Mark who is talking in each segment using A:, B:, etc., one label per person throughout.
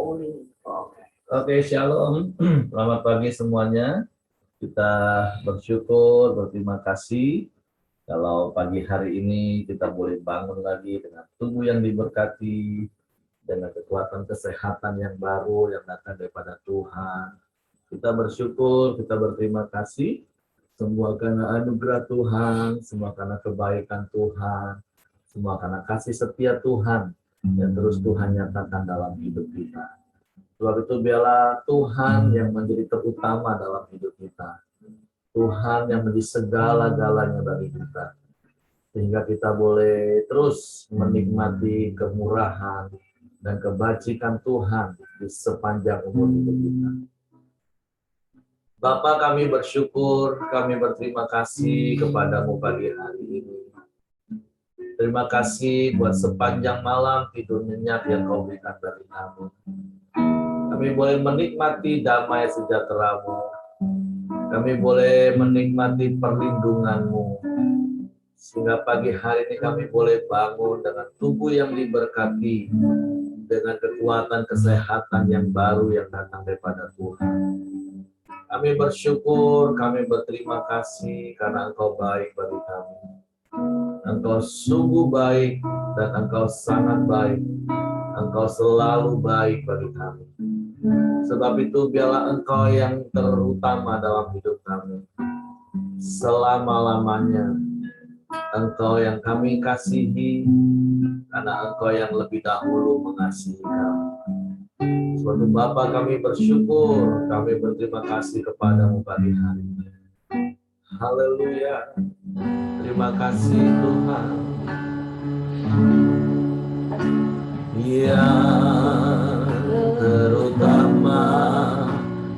A: Oke, shalom. Selamat pagi semuanya. Kita bersyukur, berterima kasih kalau pagi hari ini kita boleh bangun lagi dengan tubuh yang diberkati, dengan kekuatan kesehatan yang baru yang datang daripada Tuhan. Kita bersyukur, kita berterima kasih, semua karena anugerah Tuhan, semua karena kebaikan Tuhan, semua karena kasih setia Tuhan yang terus Tuhan nyatakan dalam hidup kita. Sebab itu biarlah Tuhan yang menjadi terutama dalam hidup kita. Tuhan yang menjadi segala-galanya bagi kita. Sehingga kita boleh terus menikmati kemurahan dan kebajikan Tuhan di sepanjang umur hidup kita. Bapa, kami bersyukur, kami berterima kasih kepadamu pagi hari ini. Terima kasih buat sepanjang malam tidur nyenyak yang kau berikan bagi kami. Kami boleh menikmati damai sejahtera-Mu. Kami boleh menikmati perlindungan-Mu. Sehingga pagi hari ini kami boleh bangun dengan tubuh yang diberkati, dengan kekuatan kesehatan yang baru yang datang daripada Tuhan. Kami bersyukur, kami berterima kasih karena Engkau baik bagi kami. Engkau sungguh baik dan Engkau sangat baik. Engkau selalu baik bagi kami. Sebab itu biarlah Engkau yang terutama dalam hidup kami. Selama-lamanya Engkau yang kami kasihi, karena Engkau yang lebih dahulu mengasihi kami. Sebab itu Bapa, kami bersyukur, kami berterima kasih kepadamu pagi hari ini. Haleluya. Terima kasih Tuhan. Yang terutama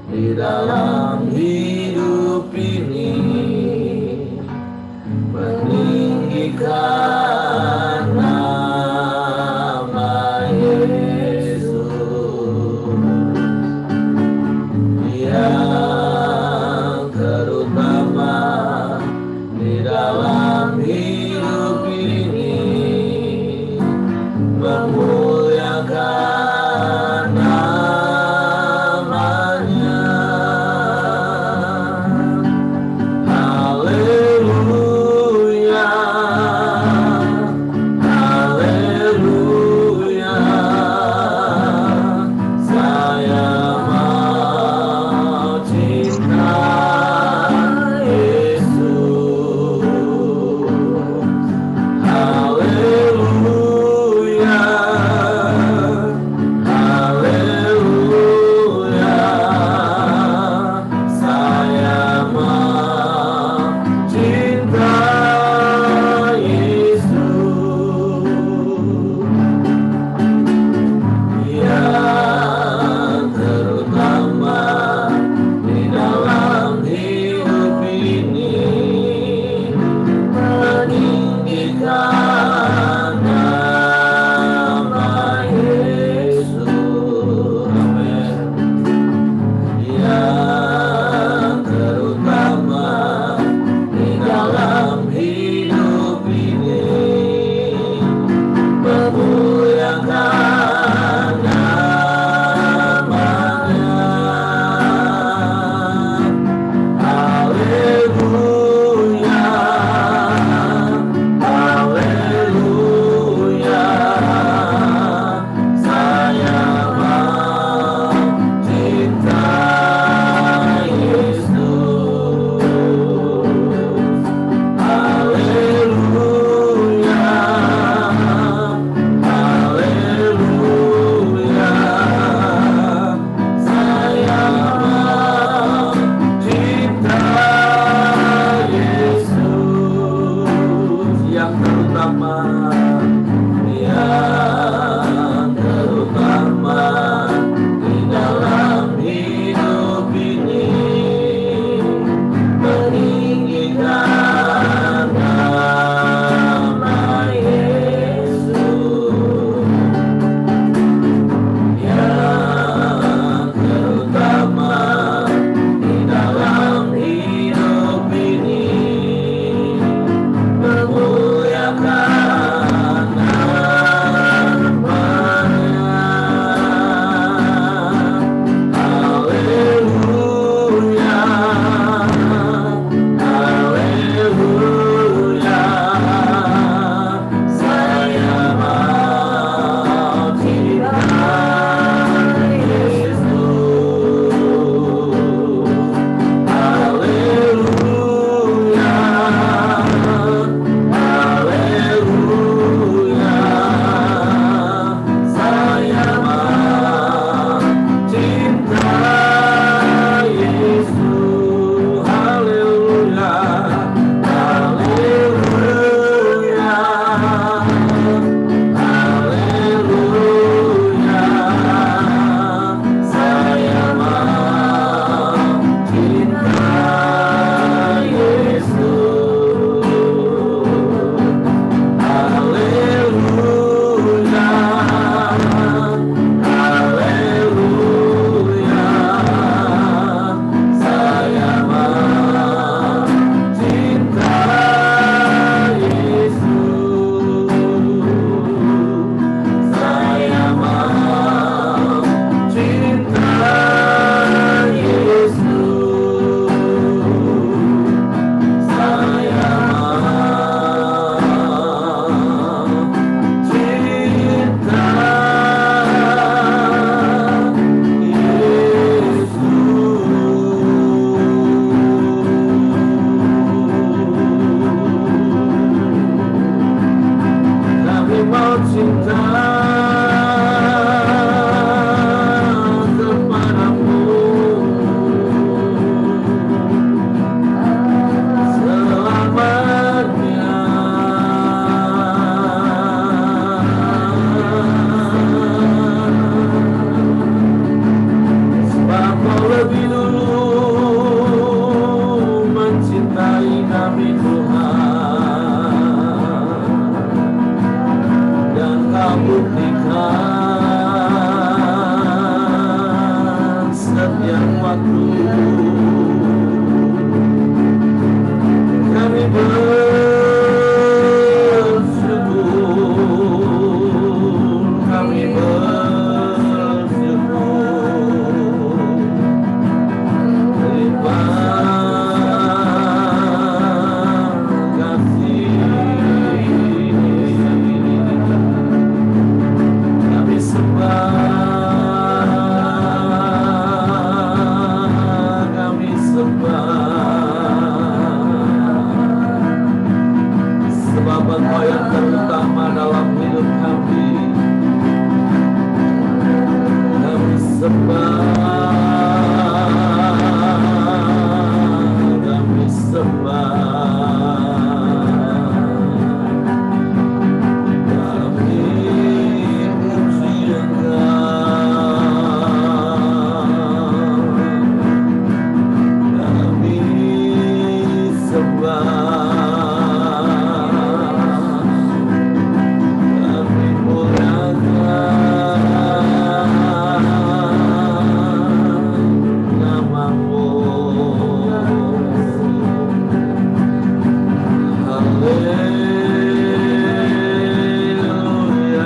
A: di dalam hidup ini, meninggikan nama Yesus. Yang terutama di dalam hidup ini, cinta kepadamu selamanya. Sebab Kau lebih dulu mencintai kami Tuhan, dan Kau buktikan setiap waktu. Kami bersyukur, kami bersyukur. Terima kasih. Kami sembah, kami sembah. Sebab Engkau yang terutama dalam hidup kami. Kami sembah, kami sembah. Kami puji Engkau, kami sembah, kami muliakan nama-Mu. Haleluya, kami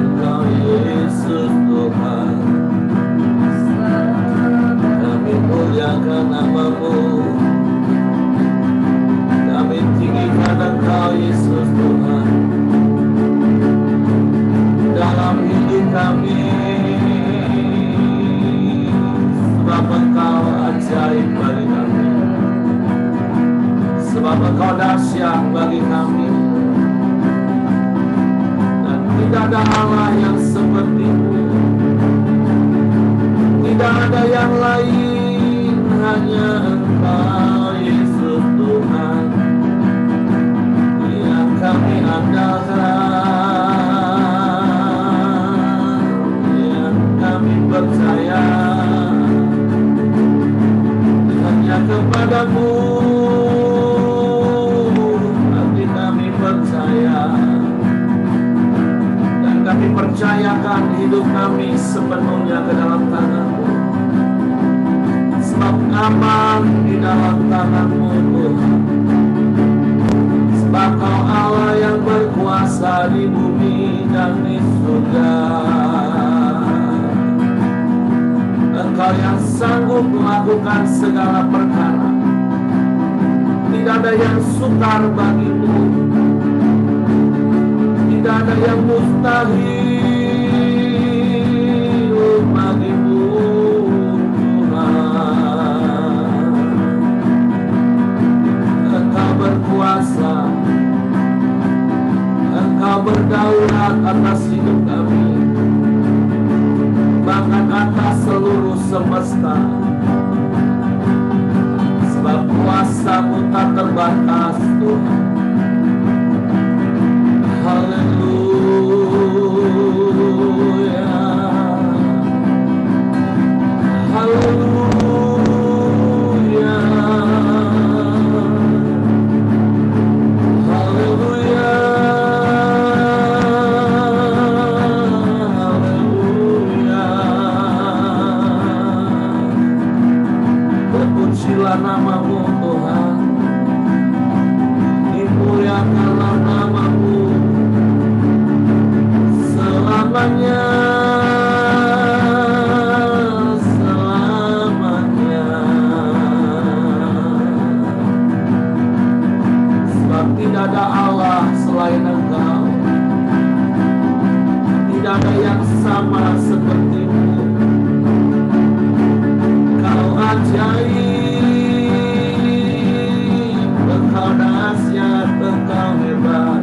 A: Engkau Yesus Tuhan. Kami muliakan nama-Mu, kami tinggikan Engkau Yesus Tuhan dalam hidup kami. Sebab Engkau ajaib bagi kami, sebab Engkau dahsyat bagi kami, dan tidak ada Allah yang seperti-Mu. Tidak ada yang lain, hanya Engkau Yesus Tuhan yang kami andalkan, yang kami percaya. Hanya kepada-Mu hati kami percaya, dan kami percayakan hidup kami sepenuhnya ke dalam tangan-Mu. Sebab aman di dalam tangan-Mu Tuhan. Sebab Kau Allah yang berkuasa di bumi dan di surga. Engkau yang sanggup melakukan segala perkara. Tidak ada yang sukar bagi-Mu, tidak ada yang mustahil bagi-Mu Tuhan. Engkau berkuasa, Engkau berdaulat atas hidup kami, bahkan atas seluruh semesta. Sebab kuasa-Mu tak terbatas Tuhan. Haleluya, haleluya, haleluya, haleluya. Terpujilah nama-Mu Tuhan, dimuliakanlah nama-Mu selamanya, selamanya. Sebab tidak ada Allah selain Engkau, tidak ada yang sama seperti-Mu. Kau ajaib, Engkau dahsyat, Engkau hebat.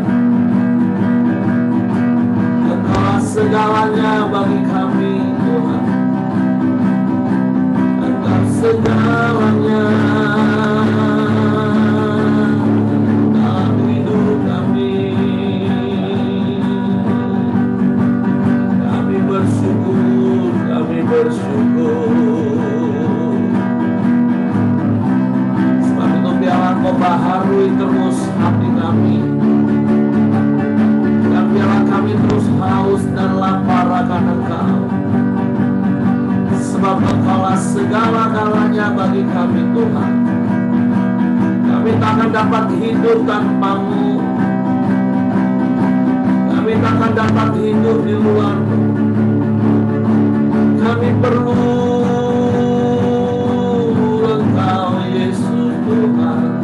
A: Engkau segalanya bagi kami Tuhan, Engkau segalanya dalam hidup kami. Kami bersyukur, kami bersyukur. Sebab itu biarlah Kau baharui terus hati kami, dan biarlah kami terus haus dan lapar akan Engkau. Sebab Engkaulah segala-galanya bagi kami Tuhan. Kami tak akan dapat hidup tanpa-Mu. Kami tak akan dapat hidup di luar-Mu. Kami perlu Engkau Yesus Tuhan,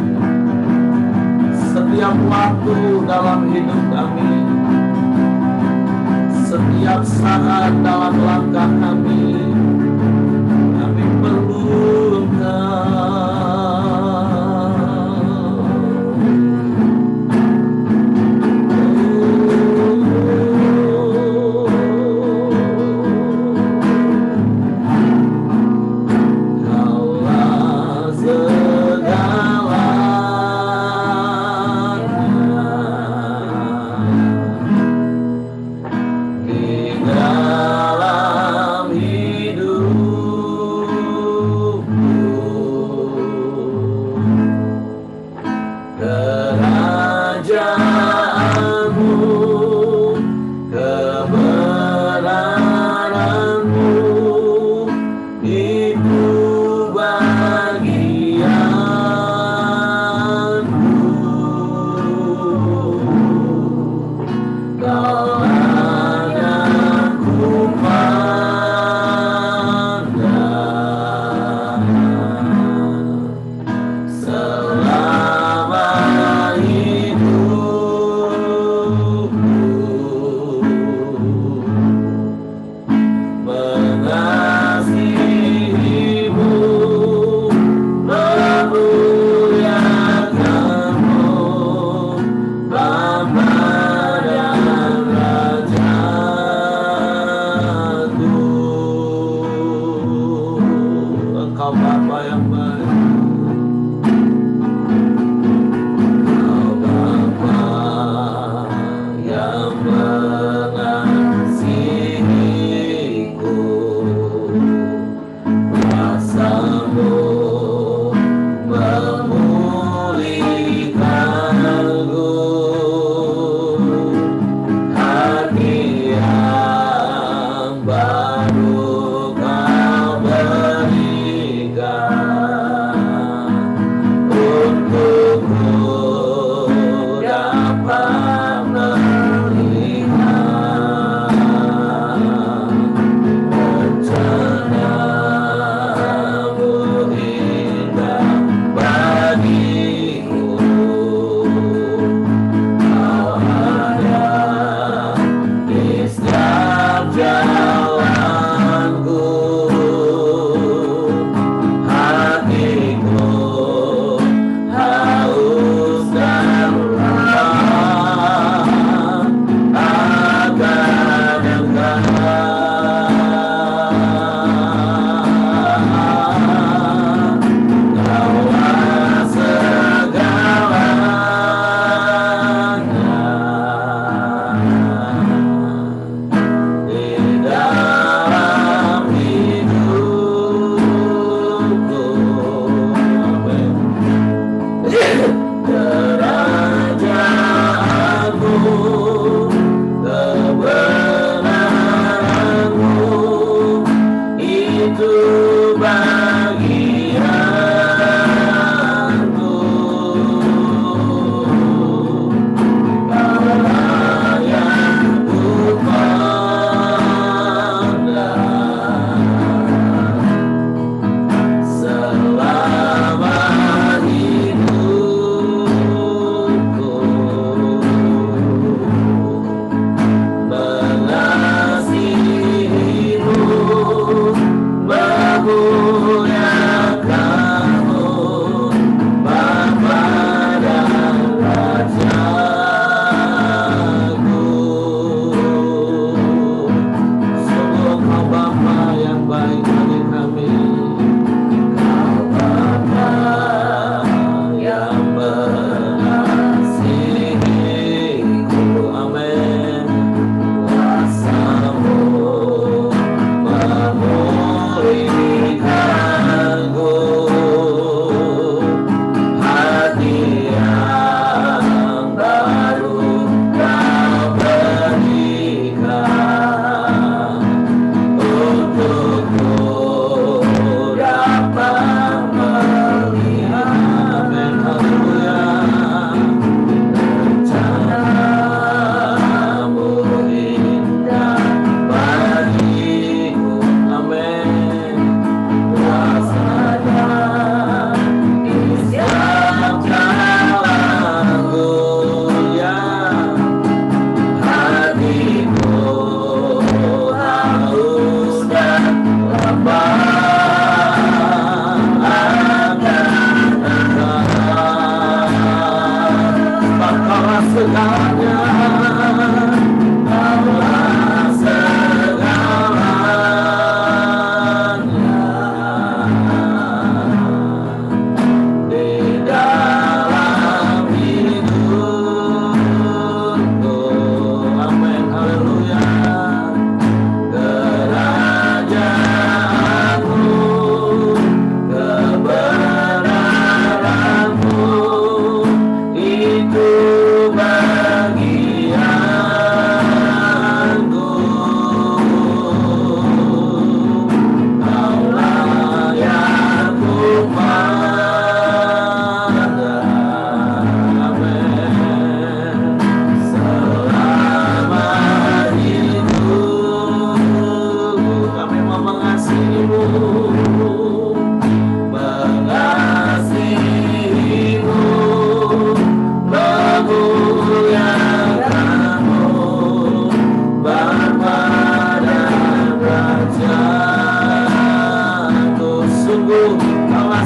A: setiap waktu dalam hidup kami, setiap saat dalam langkah kami perlu Engkau. baru Kau berikan.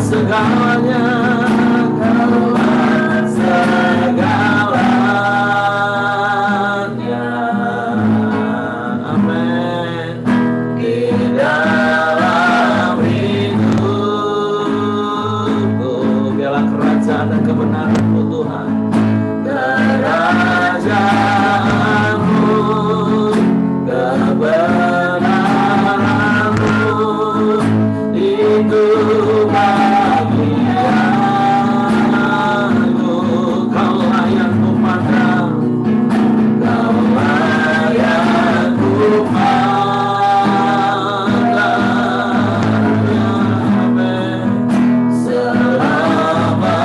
A: segalanya, Kaulah segalanya. Amin. Di dalam hidupku, biarlah kerajaan dan kebenaran-Mu Tuhan. Kerajaan-Mu, kebenaran-Mu, itu bagianku. Kaulah yang kumandang, Kaulah yang kumandang. Amin. Selama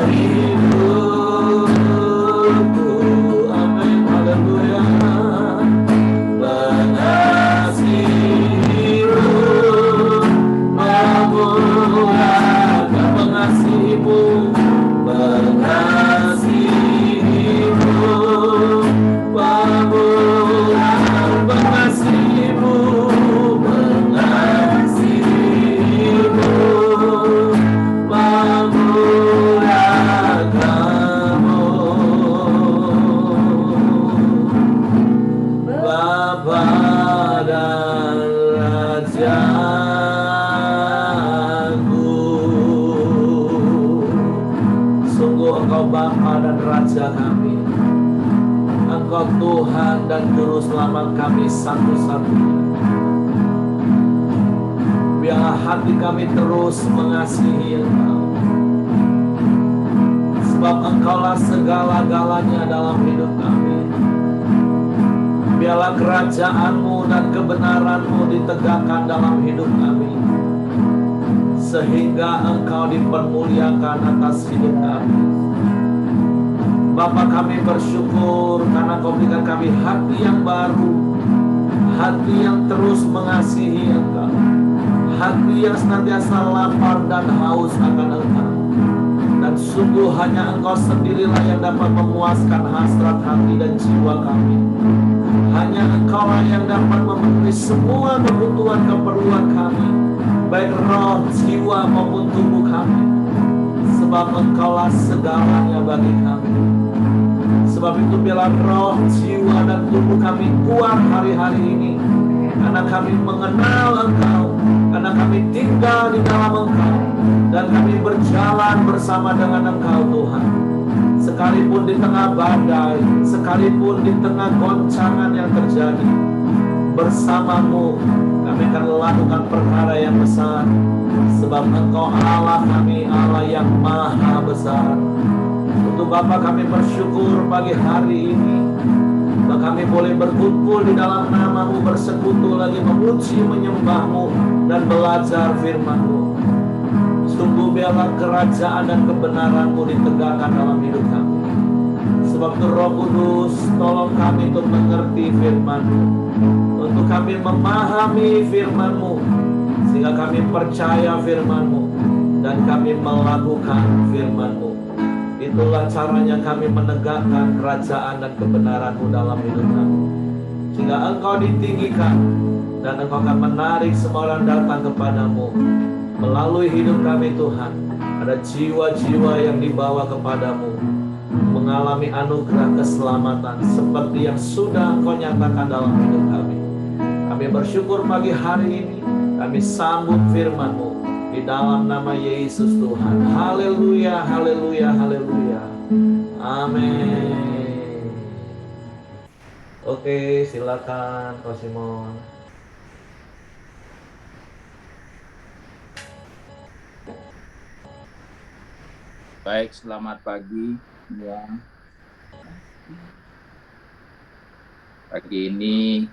A: hidupku, amin, haleluya. Mengasihi-Mu, memuliakan mengasihi-Mu, mengasihi-Mu, memuliakan mengasihi-Mu, mengasihi-Mu, memuliakan-Mu. Bapa dan Rajaku. Sungguh Engkau Bapa dan Raja kami. Engkau Tuhan dan Juru Selamat kami satu-satunya. Biarlah hati kami terus mengasihi Engkau, sebab Engkaulah segala-galanya dalam hidup kami. Biarlah kerajaan-Mu dan kebenaran-Mu ditegakkan dalam hidup kami, sehingga Engkau dipermuliakan atas hidup kami. Bapa, kami bersyukur karena Kau berikan kami hati yang baru, hati yang terus mengasihi Engkau, hati yang senantiasa lapar dan haus akan Engkau. Dan sungguh hanya Engkau sendirilah yang dapat memuaskan hasrat hati dan jiwa kami. Hanya Engkaulah yang dapat memenuhi semua kebutuhan keperluan kami, baik roh, jiwa maupun tubuh kami. Sebab Engkaulah segalanya bagi kami. Sebab itu biarlah roh, jiwa, dan tubuh kami kuat hari-hari ini, karena kami mengenal Engkau, karena kami tinggal di dalam Engkau, dan kami berjalan bersama dengan Engkau Tuhan. Sekalipun di tengah badai, sekalipun di tengah goncangan yang terjadi, bersama-Mu kami akan melakukan perkara yang besar. Sebab Engkau Allah kami, Allah yang maha besar. Untuk Bapa kami bersyukur pagi hari ini, bahwa kami boleh berkumpul di dalam nama-Mu, bersekutu lagi memuji menyembah-Mu dan belajar firman-Mu. Sungguh biarlah kerajaan dan kebenaran-Mu ditegakkan dalam hidup kami. Sebab itu Roh Kudus, tolong kami untuk mengerti firman-Mu, untuk kami memahami firman-Mu, sehingga kami percaya firman-Mu dan kami melakukan firman-Mu. Itulah caranya kami menegakkan kerajaan dan kebenaran-Mu dalam hidup kami, sehingga Engkau ditinggikan dan Engkau akan menarik semua orang datang kepadamu. Melalui hidup kami Tuhan, ada jiwa-jiwa yang dibawa kepadamu, mengalami anugerah keselamatan seperti yang sudah Engkau nyatakan dalam hidup kami. Kami bersyukur pagi hari ini, kami sambut firman-Mu di dalam nama Yesus Tuhan. Haleluya, haleluya, haleluya. Amin. Oke, silakan Ko Simon.
B: Baik, selamat pagi. Ya. Pagi ini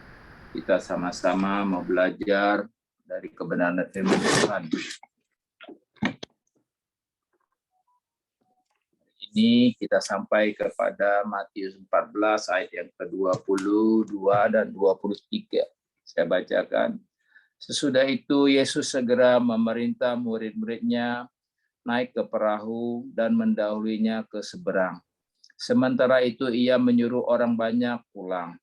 B: kita sama-sama mau belajar dari kebenaran firman Tuhan. Ini kita sampai kepada Matius 14 ayat yang ke-22 dan 23. Saya bacakan. Sesudah itu Yesus segera memerintah murid-muridnya naik ke perahu dan mendahulinya ke seberang. Sementara itu ia menyuruh orang banyak pulang.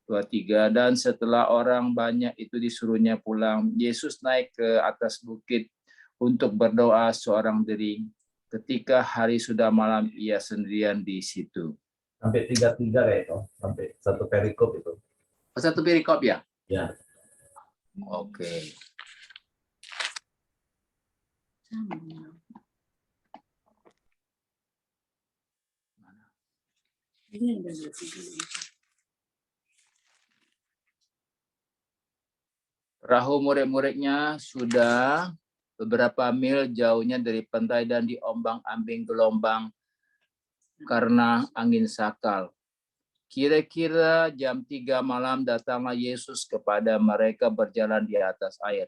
B: 23. Dan setelah orang banyak itu disuruhnya pulang, Yesus naik ke atas bukit untuk berdoa seorang diri. Ketika hari sudah malam, ia sendirian di situ.
A: Sampai 33 kayak itu, sampai satu perikop itu.
B: Satu perikop ya?
A: Ya.
B: Oke. Perahu murid-muridnya sudah beberapa mil jauhnya dari pantai dan diombang-ambing gelombang karena angin sakal. Kira-kira jam 3 malam datanglah Yesus kepada mereka berjalan di atas air.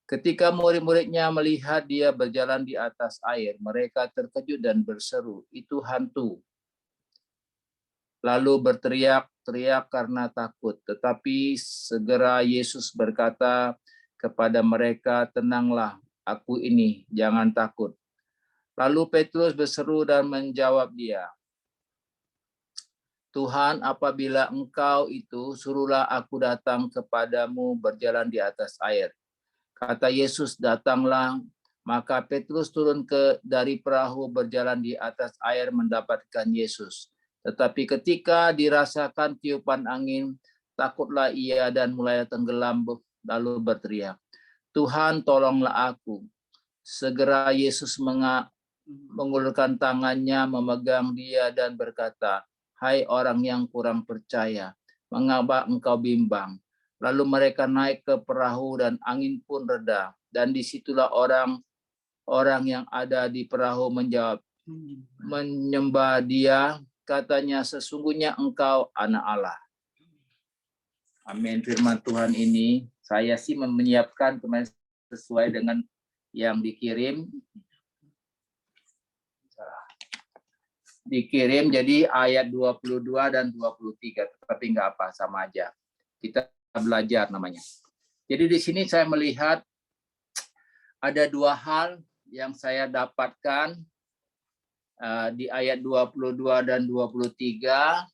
B: Ketika murid-muridnya melihat dia berjalan di atas air, mereka terkejut dan berseru, "Itu hantu." Lalu berteriak-teriak karena takut. Tetapi segera Yesus berkata kepada mereka, "Tenanglah, aku ini, jangan takut." Lalu Petrus berseru dan menjawab dia, "Tuhan, apabila Engkau itu, suruhlah aku datang kepadamu berjalan di atas air." Kata Yesus, "Datanglah." Maka Petrus turun dari perahu berjalan di atas air mendapatkan Yesus. Tetapi ketika dirasakan tiupan angin, takutlah ia dan mulai tenggelam lalu berteriak, "Tuhan, tolonglah aku." Segera Yesus mengulurkan tangannya memegang dia dan berkata, "Hai orang yang kurang percaya, mengapa engkau bimbang?" Lalu mereka naik ke perahu dan angin pun reda. Dan disitulah orang yang ada di perahu menjawab, menyembah dia, katanya, "Sesungguhnya engkau anak Allah." Amin. Firman Tuhan ini saya sih menyiapkan kemarin sesuai dengan yang dikirim jadi ayat 22 dan 23, tapi enggak apa, sama aja. Kita belajar namanya. Jadi di sini saya melihat ada dua hal yang saya dapatkan di ayat 22 dan 23,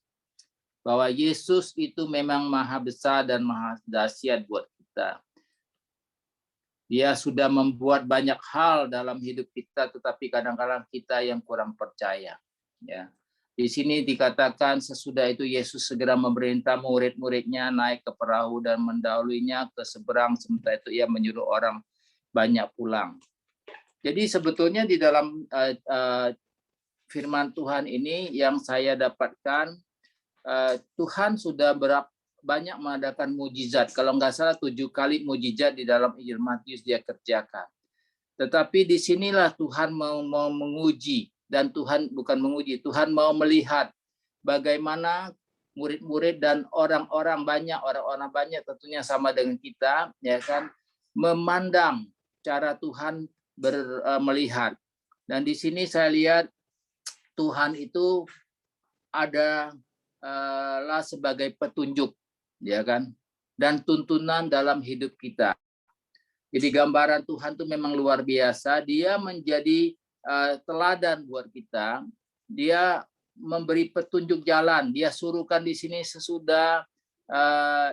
B: bahwa Yesus itu memang maha besar dan maha dahsyat buat kita. Dia sudah membuat banyak hal dalam hidup kita, tetapi kadang-kadang kita yang kurang percaya. Ya. Di sini dikatakan sesudah itu Yesus segera memerintah murid-muridnya naik ke perahu dan mendahulunya ke seberang, sementara itu ia menyuruh orang banyak pulang. Jadi sebetulnya di dalam firman Tuhan ini yang saya dapatkan, Tuhan sudah banyak mengadakan mujizat. Kalau nggak salah 7 kali mujizat di dalam Injil Matius dia kerjakan. Tetapi disinilah Tuhan mau menguji, dan Tuhan bukan menguji, Tuhan mau melihat bagaimana murid-murid dan orang-orang banyak tentunya sama dengan kita, ya kan, memandang cara Tuhan melihat. Dan di sini saya lihat Tuhan itu ada lah sebagai petunjuk, ya kan, dan tuntunan dalam hidup kita. Jadi gambaran Tuhan itu memang luar biasa. Dia menjadi teladan buat kita. Dia memberi petunjuk jalan. Dia suruhkan di sini sesudah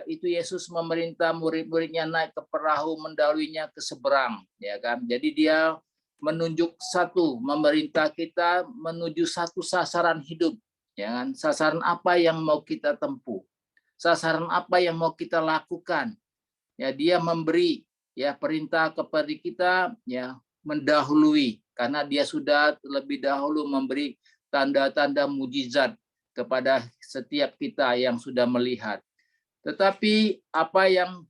B: itu Yesus memerintah murid-muridnya naik ke perahu mendahulinya ke seberang, ya kan. Jadi dia menunjuk memerintah kita menuju satu sasaran hidup, ya kan. Sasaran apa yang mau kita tempuh? Sasaran apa yang mau kita lakukan? Ya, dia memberi ya perintah kepada kita, ya, mendahului, karena dia sudah lebih dahulu memberi tanda-tanda mujizat kepada setiap kita yang sudah melihat. Tetapi apa yang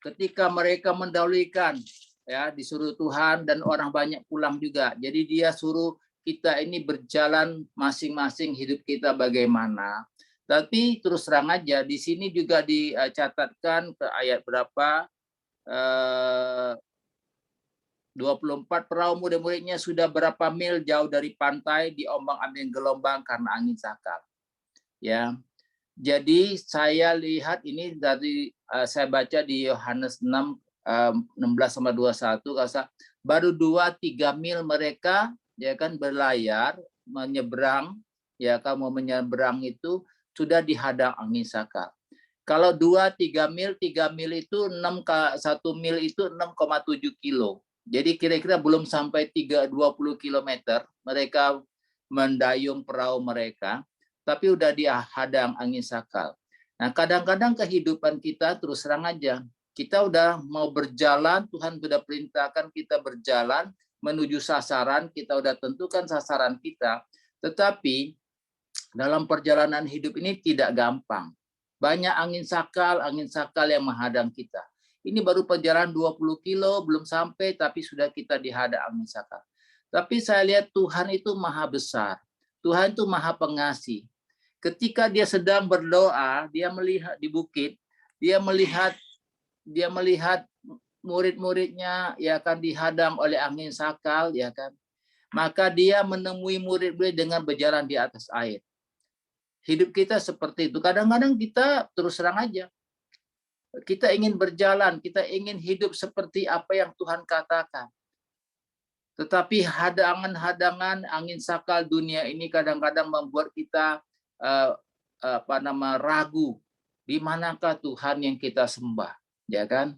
B: ketika mereka mendahulikan, ya, disuruh Tuhan dan orang banyak pulang juga. Jadi dia suruh kita ini berjalan masing-masing hidup kita bagaimana. Tapi terus terang aja di sini juga dicatatkan ke ayat berapa, 24, perahu murid-muridnya sudah berapa mil jauh dari pantai, diombang-ambing gelombang karena angin sakal. Ya. Jadi saya lihat ini dari saya baca di Yohanes 6 16-21, baru 2-3 mil mereka, ya kan, berlayar menyeberang, ya, kamu menyeberang itu sudah dihadang angin sakal. Kalau 2-3 mil, 3 mil itu 1 mil itu 6,7 kilo. Jadi kira-kira belum sampai 20 km mereka mendayung perahu mereka, tapi udah dihadang angin sakal. Nah, kadang-kadang kehidupan kita terus terang aja, kita udah mau berjalan, Tuhan sudah perintahkan kita berjalan menuju sasaran, kita udah tentukan sasaran kita, tetapi dalam perjalanan hidup ini tidak gampang. Banyak angin sakal yang menghadang kita. Ini baru perjalanan 20 kilo, belum sampai, tapi sudah kita dihadang angin sakal. Tapi saya lihat Tuhan itu maha besar. Tuhan itu maha pengasih. Ketika dia sedang berdoa, dia melihat di bukit, dia melihat murid-muridnya ya kan dihadang oleh angin sakal, ya kan. Maka dia menemui murid-murid dengan berjalan di atas air. Hidup kita seperti itu. Kadang-kadang kita terus terang aja. Kita ingin berjalan, kita ingin hidup seperti apa yang Tuhan katakan. Tetapi hadangan-hadangan angin sakal dunia ini kadang-kadang membuat kita ragu. Di manakah Tuhan yang kita sembah, ya kan?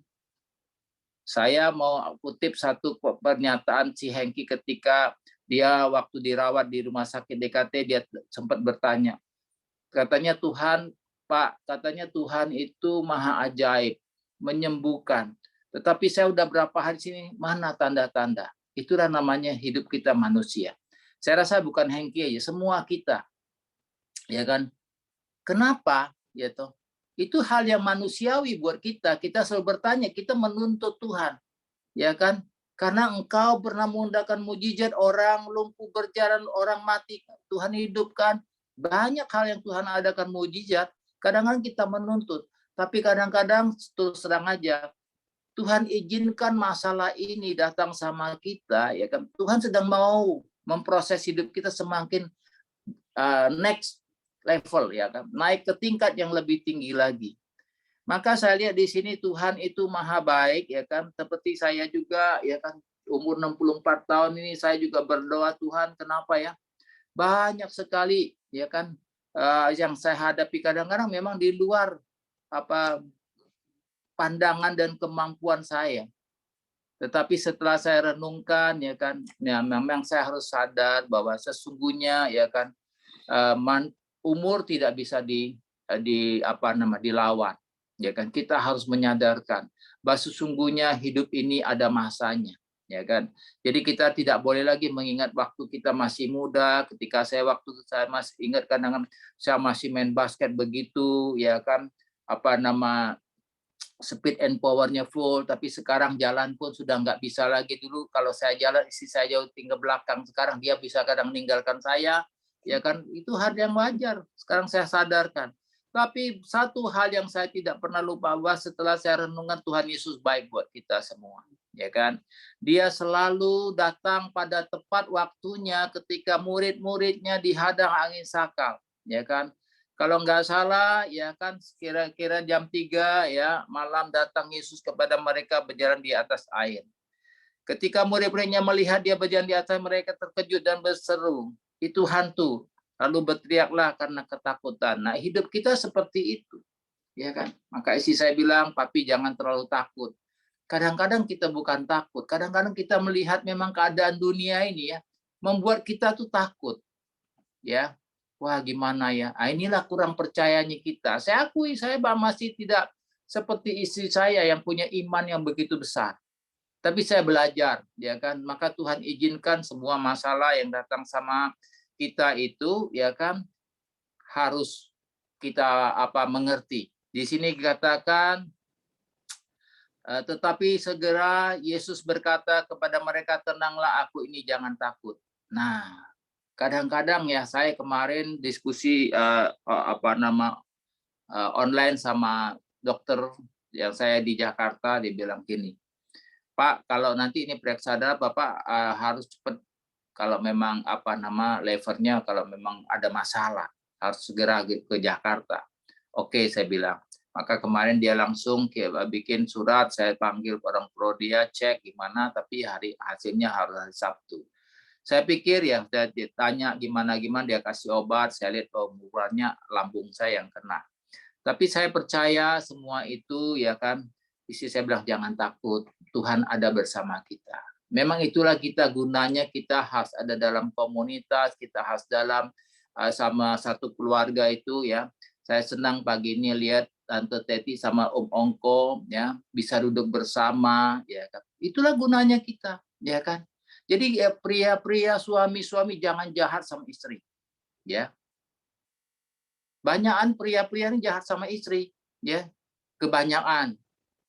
B: Saya mau kutip satu pernyataan si Hengki ketika dia waktu dirawat di rumah sakit DKT, dia sempat bertanya. Katanya Tuhan, Pak, katanya Tuhan itu maha ajaib, menyembuhkan. Tetapi saya udah berapa hari sini, mana tanda-tanda? Itulah namanya hidup kita manusia. Saya rasa bukan Hengki aja, semua kita. Ya kan? Kenapa? Ya toh. Itu hal yang manusiawi buat kita. Kita selalu bertanya, kita menuntut Tuhan. Ya kan? Karena engkau pernah mengundangkan mujizat, orang lumpuh berjalan, orang mati, Tuhan hidupkan. Banyak hal yang Tuhan adakan mujizat. Kadang-kadang kita menuntut. Tapi kadang-kadang terus terang aja, Tuhan izinkan masalah ini datang sama kita. Ya kan? Tuhan sedang mau memproses hidup kita semakin next level, ya kan, naik ke tingkat yang lebih tinggi lagi. Maka saya lihat di sini Tuhan itu maha baik, ya kan, seperti saya juga, ya kan, umur 64 tahun ini saya juga berdoa, Tuhan kenapa ya banyak sekali, ya kan, yang saya hadapi kadang-kadang memang di luar pandangan dan kemampuan saya. Tetapi setelah saya renungkan, ya kan, ya memang saya harus sadar bahwa sesungguhnya, ya kan, umur tidak bisa dilawan, ya kan. Kita harus menyadarkan bahwa sesungguhnya hidup ini ada masanya, ya kan. Jadi kita tidak boleh lagi mengingat waktu kita masih muda. Ketika saya masih ingat kadang-kadang saya masih main basket begitu, ya kan, speed and powernya full, tapi sekarang jalan pun sudah nggak bisa lagi. Dulu kalau saya jalan istri saya jauh tinggal belakang, sekarang dia bisa kadang meninggalkan saya, ya kan, itu hal yang wajar. Sekarang saya sadarkan. Tapi satu hal yang saya tidak pernah lupa, bahwa setelah saya renungkan, Tuhan Yesus baik buat kita semua, ya kan. Dia selalu datang pada tepat waktunya ketika murid-muridnya dihadang angin sakal, ya kan. Kalau nggak salah, ya kan, kira-kira jam 3 ya malam datang Yesus kepada mereka berjalan di atas air. Ketika murid-muridnya melihat dia berjalan di atas, mereka terkejut dan berseru, itu hantu. Lalu berteriaklah karena ketakutan. Nah, hidup kita seperti itu, ya kan. Maka istri saya bilang, papi jangan terlalu takut. Kadang-kadang kita bukan takut. Kadang-kadang kita melihat memang keadaan dunia ini ya membuat kita tuh takut, ya. Wah, gimana ya? Nah, inilah kurang percayanya kita. Saya akui saya masih tidak seperti istri saya yang punya iman yang begitu besar. Tapi saya belajar, ya kan. Maka Tuhan izinkan semua masalah yang datang sama kita itu, ya kan, harus kita mengerti. Di sini dikatakan, tetapi segera Yesus berkata kepada mereka, tenanglah, aku ini, jangan takut. Nah, kadang-kadang ya saya kemarin diskusi online sama dokter yang saya di Jakarta, dia bilang gini, Pak, kalau nanti ini periksa darah, Bapak harus cepat, kalau memang levernya, kalau memang ada masalah, harus segera ke Jakarta. Oke, saya bilang. Maka kemarin dia langsung bikin surat, saya panggil orang pro, dia cek gimana, tapi hasilnya harus hari Sabtu. Saya pikir ya, saya tanya gimana, dia kasih obat, saya lihat umurannya lambung saya yang kena. Tapi saya percaya semua itu, ya kan, istri saya bilang jangan takut, Tuhan ada bersama kita. Memang itulah kita gunanya, kita harus ada dalam komunitas, kita harus dalam sama satu keluarga itu ya. Saya senang pagi ini lihat Tante Teti sama Om Ongko ya bisa duduk bersama ya kan. Itulah gunanya kita ya kan. Jadi ya, pria-pria suami-suami jangan jahat sama istri ya. Banyakan pria-pria ini jahat sama istri ya. Kebanyakan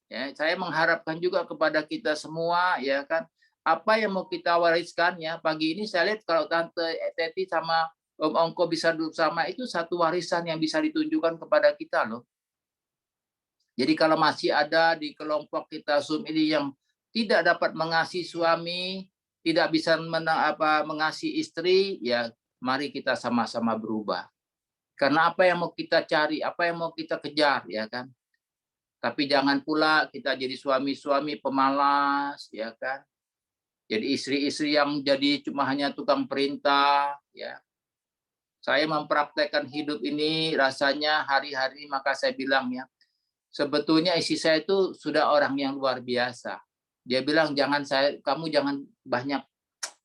B: ya. Saya mengharapkan juga kepada kita semua ya kan, apa yang mau kita wariskan ya. Pagi ini saya lihat kalau Tante Teti sama Om Ongko bisa duduk sama, itu satu warisan yang bisa ditunjukkan kepada kita loh. Jadi kalau masih ada di kelompok kita Zoom ini yang tidak dapat mengasihi suami, tidak bisa mengasihi istri, ya mari kita sama-sama berubah. Karena apa yang mau kita cari, apa yang mau kita kejar, ya kan? Tapi jangan pula kita jadi suami-suami pemalas, ya kan? Jadi istri-istri yang jadi cuma hanya tukang perintah, ya. Saya mempraktekkan hidup ini rasanya hari-hari, maka saya bilang ya, sebetulnya istri saya itu sudah orang yang luar biasa. Dia bilang kamu jangan banyak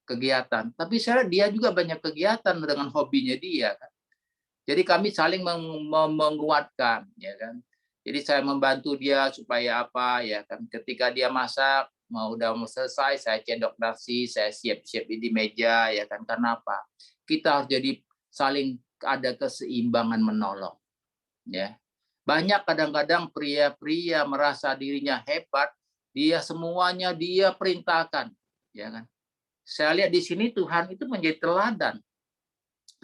B: kegiatan. Tapi dia juga banyak kegiatan dengan hobinya dia kan. Jadi kami saling menguatkan ya kan. Jadi saya membantu dia supaya apa ya kan, ketika dia masak udah mau selesai, saya cendok nasi, saya siap-siap di meja ya kan. Karena apa? Kita harus jadi saling ada keseimbangan menolong ya. Banyak kadang-kadang pria-pria merasa dirinya hebat, dia semuanya dia perintahkan ya kan. Saya lihat di sini Tuhan itu menjadi teladan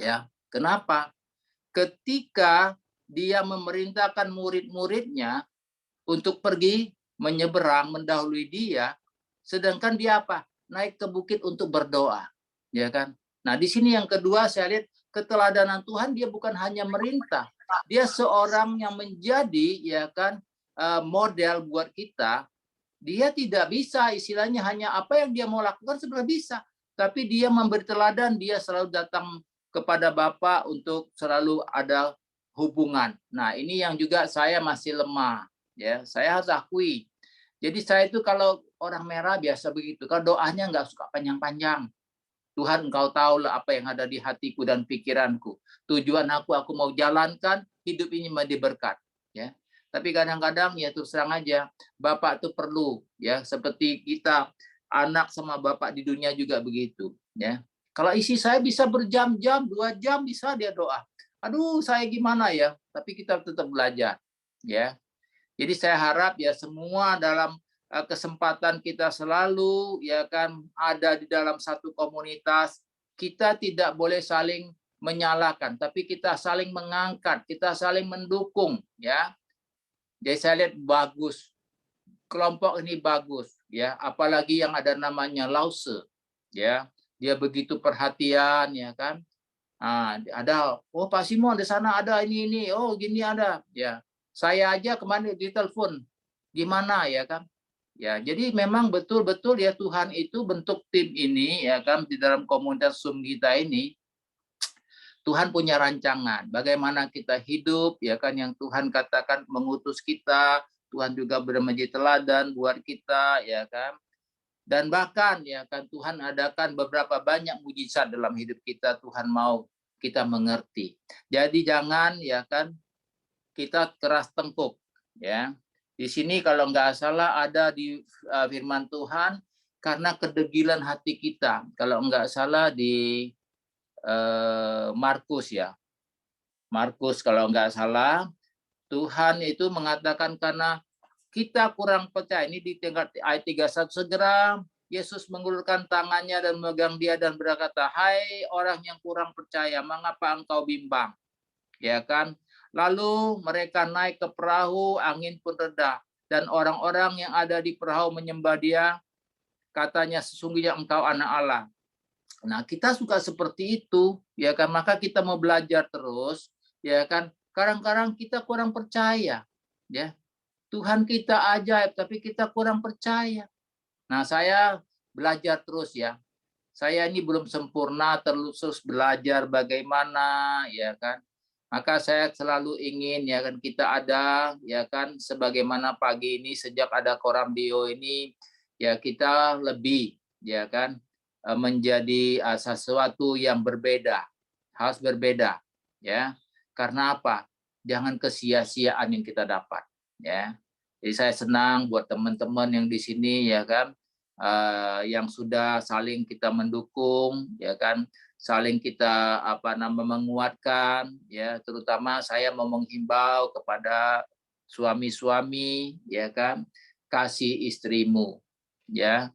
B: ya. Kenapa? Ketika dia memerintahkan murid-muridnya untuk pergi menyeberang, mendahului dia, sedangkan dia apa? Naik ke bukit untuk berdoa, ya kan? Nah, di sini yang kedua saya lihat keteladanan Tuhan, dia bukan hanya merintah, dia seorang yang menjadi ya kan model buat kita. Dia tidak bisa istilahnya hanya apa yang dia mau lakukan sebenarnya bisa, tapi dia memberi teladan, dia selalu datang kepada Bapa untuk selalu ada hubungan. Nah, ini yang juga saya masih lemah ya. Saya harus akui. Jadi saya itu kalau orang merah biasa begitu. Kalau doanya nggak suka panjang-panjang. Tuhan, Engkau tahu lah apa yang ada di hatiku dan pikiranku. Tujuan aku mau jalankan hidup ini menjadi berkat. Ya. Tapi kadang-kadang ya terus terang aja, Bapak itu perlu ya, seperti kita anak sama Bapak di dunia juga begitu. Ya. Kalau isi saya bisa berjam-jam, 2 jam bisa dia doa. Aduh, saya gimana ya? Tapi kita tetap belajar. Ya. Jadi saya harap ya semua dalam kesempatan kita selalu ya kan ada di dalam satu komunitas, kita tidak boleh saling menyalahkan, tapi kita saling mengangkat, kita saling mendukung ya. Jadi saya lihat bagus, kelompok ini bagus ya, apalagi yang ada namanya Lause ya, dia begitu perhatian ya kan. Nah, ada Pak Simon di sana ada ini oh gini ada ya. Saya aja kemarin ditelepon gimana ya kan. Ya, jadi memang betul-betul ya Tuhan itu bentuk tim ini ya kan di dalam komunitas Zoom kita ini. Tuhan punya rancangan bagaimana kita hidup ya kan, yang Tuhan katakan mengutus kita, Tuhan juga menjadi teladan buat kita ya kan. Dan bahkan ya kan Tuhan adakan beberapa banyak mujizat dalam hidup kita, Tuhan mau kita mengerti. Jadi jangan ya kan kita keras tengkuk ya. Di sini kalau nggak salah ada di firman Tuhan, karena kedegilan hati kita. Kalau nggak salah di Markus ya. Markus kalau nggak salah, Tuhan itu mengatakan karena kita kurang percaya. Ini di tingkat ayat 31, segera Yesus mengulurkan tangannya dan memegang dia dan berkata, "Hai orang yang kurang percaya, mengapa engkau bimbang?" Ya kan? Lalu mereka naik ke perahu, angin pun reda, dan orang-orang yang ada di perahu menyembah dia, katanya sesungguhnya engkau anak Allah. Nah, kita suka seperti itu, ya kan? Maka kita mau belajar terus, ya kan? Kadang-kadang kita kurang percaya, ya. Tuhan kita ajaib, tapi kita kurang percaya. Nah, saya belajar terus ya. Saya ini belum sempurna, terus belajar bagaimana, ya kan? Maka saya selalu ingin ya kan kita ada ya kan sebagaimana pagi ini sejak ada Koramdio ini ya kita lebih ya kan, menjadi sesuatu yang berbeda, harus berbeda, ya. Karena apa? Jangan kesia-siaan yang kita dapat, ya. Jadi saya senang buat teman-teman yang di sini, ya kan, yang sudah saling kita mendukung, ya kan, saling kita menguatkan, ya. Terutama saya mau menghimbau kepada suami-suami, ya kan, kasih istrimu, ya.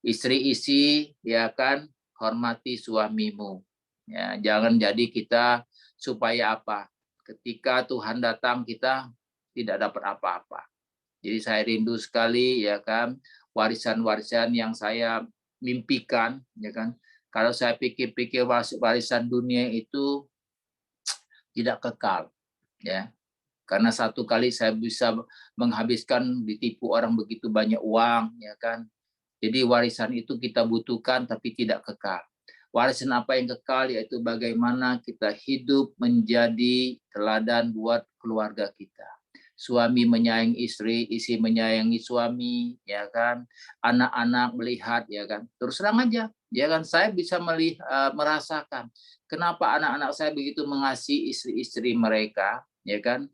B: Istri-istri, ya kan, hormati suamimu. Ya, jangan jadi kita supaya apa? Ketika Tuhan datang kita tidak dapat apa-apa. Jadi saya rindu sekali, ya kan, warisan-warisan yang saya mimpikan, ya kan. Kalau saya pikir-pikir warisan dunia itu tidak kekal, ya. Karena satu kali saya bisa menghabiskan, ditipu orang begitu banyak uang, ya kan. Jadi warisan itu kita butuhkan tapi tidak kekal. Warisan apa yang kekal, yaitu bagaimana kita hidup menjadi teladan buat keluarga kita. Suami menyayangi istri, istri menyayangi suami, ya kan. Anak-anak melihat, ya kan. Terus terang aja, ya kan. Saya bisa merasakan kenapa anak-anak saya begitu mengasihi istri-istri mereka, ya kan.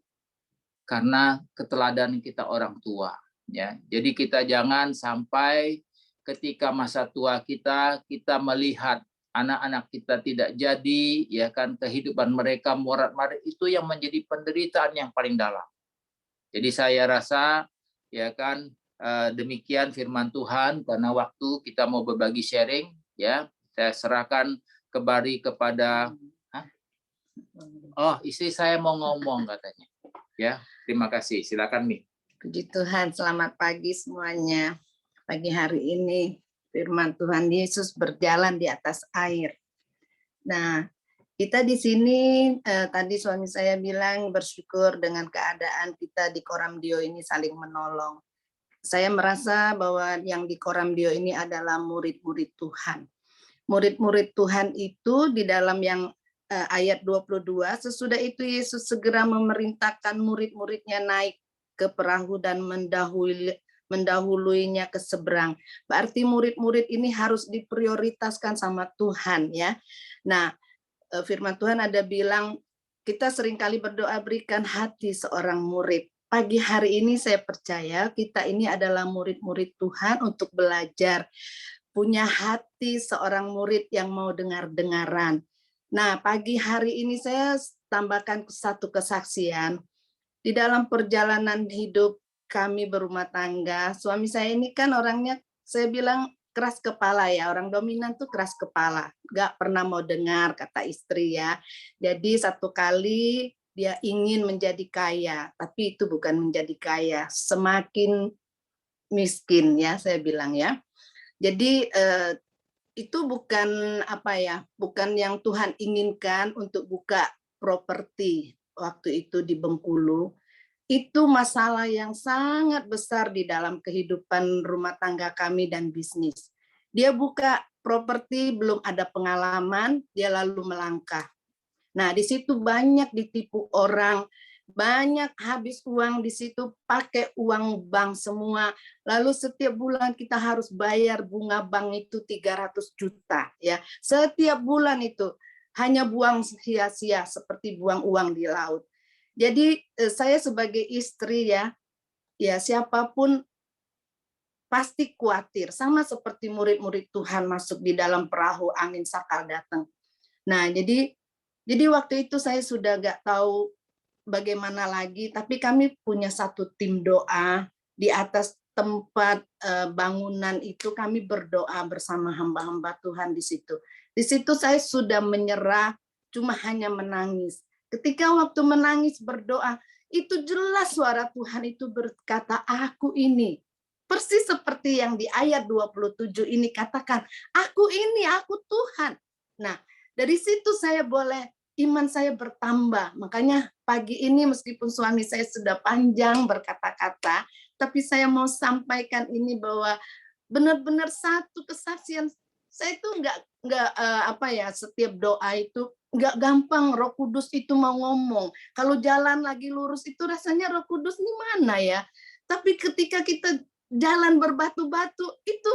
B: Karena keteladanan kita orang tua, ya. Jadi kita jangan sampai ketika masa tua kita melihat anak-anak kita tidak jadi, ya kan, kehidupan mereka morat-marit, itu yang menjadi penderitaan yang paling dalam. Jadi saya rasa, ya kan, demikian firman Tuhan, karena waktu kita mau berbagi sharing, ya. Saya serahkan kembali kepada istri saya mau ngomong katanya. Ya, terima kasih. Silakan Mi.
C: Puji Tuhan, selamat pagi semuanya. Pagi hari ini firman Tuhan, Yesus berjalan di atas air. Nah, kita di sini tadi suami saya bilang bersyukur dengan keadaan kita di Koramdio ini saling menolong. Saya merasa bahwa yang di Koramdio ini adalah murid-murid Tuhan. Murid-murid Tuhan itu di dalam yang ayat 22, sesudah itu Yesus segera memerintahkan murid-muridnya naik ke perahu dan mendahuluinya ke seberang. Berarti murid-murid ini harus diprioritaskan sama Tuhan, ya. Nah, firman Tuhan ada bilang, kita seringkali berdoa berikan hati seorang murid. Pagi hari ini saya percaya kita ini adalah murid-murid Tuhan untuk belajar. Punya hati seorang murid yang mau dengar-dengaran. Nah, pagi hari ini saya tambahkan satu kesaksian. Di dalam perjalanan hidup kami berumah tangga, suami saya ini kan orangnya, saya bilang keras kepala ya, orang dominan tuh keras kepala, nggak pernah mau dengar kata istri ya. Jadi satu kali dia ingin menjadi kaya, tapi itu bukan menjadi kaya, semakin miskin ya, saya bilang ya. Jadi itu bukan bukan yang Tuhan inginkan untuk buka properti waktu itu di Bengkulu. Itu masalah yang sangat besar di dalam kehidupan rumah tangga kami dan bisnis. Dia buka properti, belum ada pengalaman, dia lalu melangkah. Nah, di situ banyak ditipu orang, banyak habis uang di situ, pakai uang bank semua. Lalu setiap bulan kita harus bayar bunga bank itu 300 juta ya. Setiap bulan itu hanya buang sia-sia seperti buang uang di laut. Jadi saya sebagai istri ya siapapun pasti khawatir, sama seperti murid-murid Tuhan masuk di dalam perahu, angin sakal datang. Nah, jadi waktu itu saya sudah nggak tahu bagaimana lagi, tapi kami punya satu tim doa di atas tempat bangunan itu, kami berdoa bersama hamba-hamba Tuhan di situ. Di situ saya sudah menyerah, cuma hanya menangis. Ketika waktu menangis berdoa, itu jelas suara Tuhan itu berkata, aku ini. Persis seperti yang di ayat 27 ini katakan, aku ini, aku Tuhan. Nah, dari situ saya boleh, iman saya bertambah. Makanya pagi ini meskipun suami saya sudah panjang berkata-kata, tapi saya mau sampaikan ini bahwa benar-benar satu kesaksian. Saya itu nggak setiap doa itu nggak gampang. Roh Kudus itu mau ngomong. Kalau jalan lagi lurus itu rasanya Roh Kudus ini mana ya? Tapi ketika kita jalan berbatu-batu itu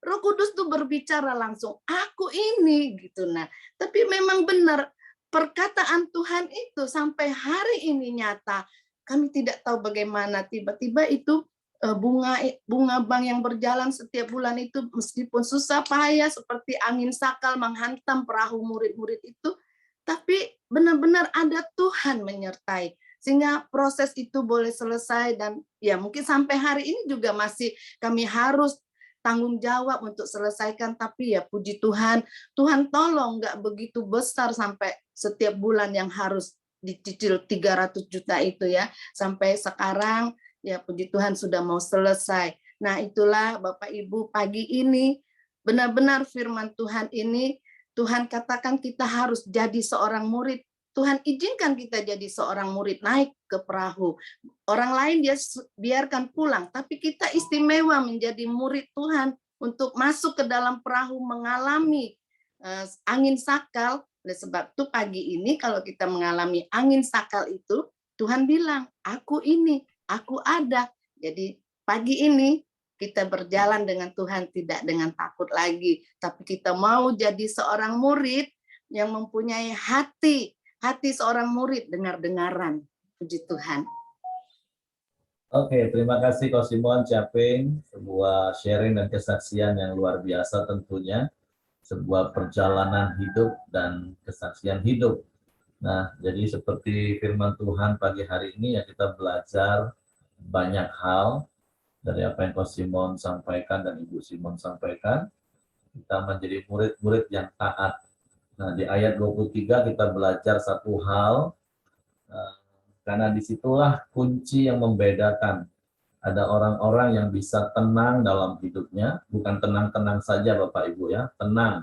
C: Roh Kudus tuh berbicara langsung, aku ini gitu. Nah, tapi memang benar perkataan Tuhan itu sampai hari ini nyata. Kami tidak tahu bagaimana tiba-tiba itu bunga bank yang berjalan setiap bulan itu meskipun susah payah seperti angin sakal menghantam perahu murid-murid itu, tapi benar-benar ada Tuhan menyertai sehingga proses itu boleh selesai. Dan ya mungkin sampai hari ini juga masih kami harus tanggung jawab untuk selesaikan, tapi ya puji Tuhan, Tuhan tolong nggak begitu besar sampai setiap bulan yang harus dicicil 300 juta itu ya, sampai sekarang ya puji Tuhan sudah mau selesai. Nah itulah Bapak Ibu, pagi ini benar-benar firman Tuhan ini, Tuhan katakan kita harus jadi seorang murid. Tuhan izinkan kita jadi seorang murid, naik ke perahu. Orang lain dia biarkan pulang, tapi kita istimewa menjadi murid Tuhan untuk masuk ke dalam perahu mengalami angin sakal. Oleh sebab itu pagi ini kalau kita mengalami angin sakal itu, Tuhan bilang, aku ini, aku ada. Jadi pagi ini kita berjalan dengan Tuhan tidak dengan takut lagi, tapi kita mau jadi seorang murid yang mempunyai hati seorang murid dengar-dengaran. Puji Tuhan.
A: Oke, terima kasih Ko Simon Caping, sebuah sharing dan kesaksian yang luar biasa tentunya, sebuah perjalanan hidup dan kesaksian hidup. Nah, jadi seperti firman Tuhan pagi hari ini ya kita belajar banyak hal dari apa yang Ko Simon sampaikan dan Ibu Simon sampaikan. Kita menjadi murid-murid yang taat. Nah, di ayat 23 kita belajar satu hal, karena disitulah kunci yang membedakan. Ada orang-orang yang bisa tenang dalam hidupnya, bukan tenang-tenang saja Bapak Ibu ya, tenang.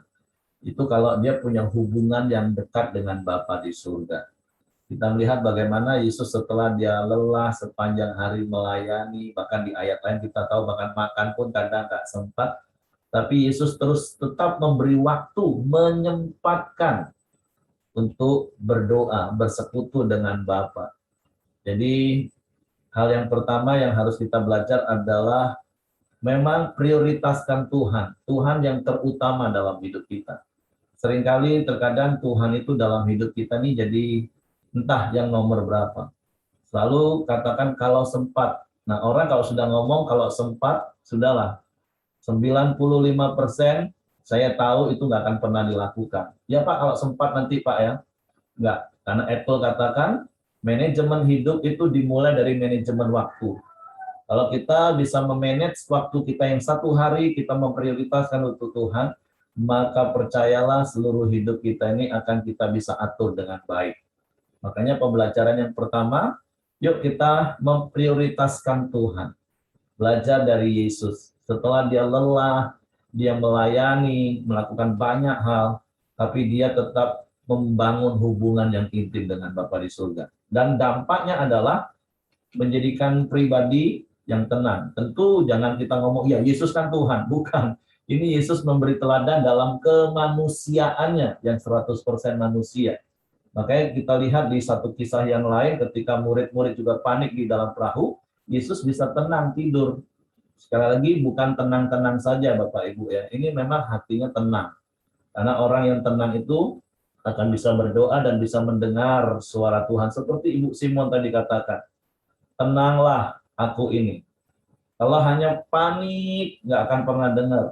A: Itu kalau dia punya hubungan yang dekat dengan Bapa di surga. Kita melihat bagaimana Yesus setelah dia lelah sepanjang hari melayani, bahkan di ayat lain kita tahu bahkan makan pun kadang nggak sempat, tapi Yesus terus tetap memberi waktu, menyempatkan untuk berdoa, bersekutu dengan Bapa. Jadi hal yang pertama yang harus kita belajar adalah memang prioritaskan Tuhan. Tuhan yang terutama dalam hidup kita. Seringkali terkadang Tuhan itu dalam hidup kita nih jadi entah yang nomor berapa. Selalu katakan kalau sempat. Nah orang kalau sudah ngomong kalau sempat, sudahlah. 95% saya tahu itu nggak akan pernah dilakukan. Ya Pak, kalau sempat nanti Pak ya. Nggak, karena Apple katakan manajemen hidup itu dimulai dari manajemen waktu. Kalau kita bisa memanage waktu kita yang satu hari, kita memprioritaskan untuk Tuhan, maka percayalah seluruh hidup kita ini akan kita bisa atur dengan baik. Makanya pembelajaran yang pertama, yuk kita memprioritaskan Tuhan. Belajar dari Yesus. Setelah dia lelah, dia melayani, melakukan banyak hal, tapi dia tetap membangun hubungan yang intim dengan Bapa di surga. Dan dampaknya adalah menjadikan pribadi yang tenang. Tentu jangan kita ngomong, ya Yesus kan Tuhan. Bukan. Ini Yesus memberi teladan dalam kemanusiaannya yang 100% manusia. Makanya kita lihat di satu kisah yang lain ketika murid-murid juga panik di dalam perahu, Yesus bisa tenang tidur. Sekali lagi bukan tenang-tenang saja Bapak Ibu ya. Ini memang hatinya tenang. Karena orang yang tenang itu akan bisa berdoa dan bisa mendengar suara Tuhan. Seperti Ibu Simon tadi katakan, tenanglah aku ini. Kalau hanya panik, nggak akan pernah dengar.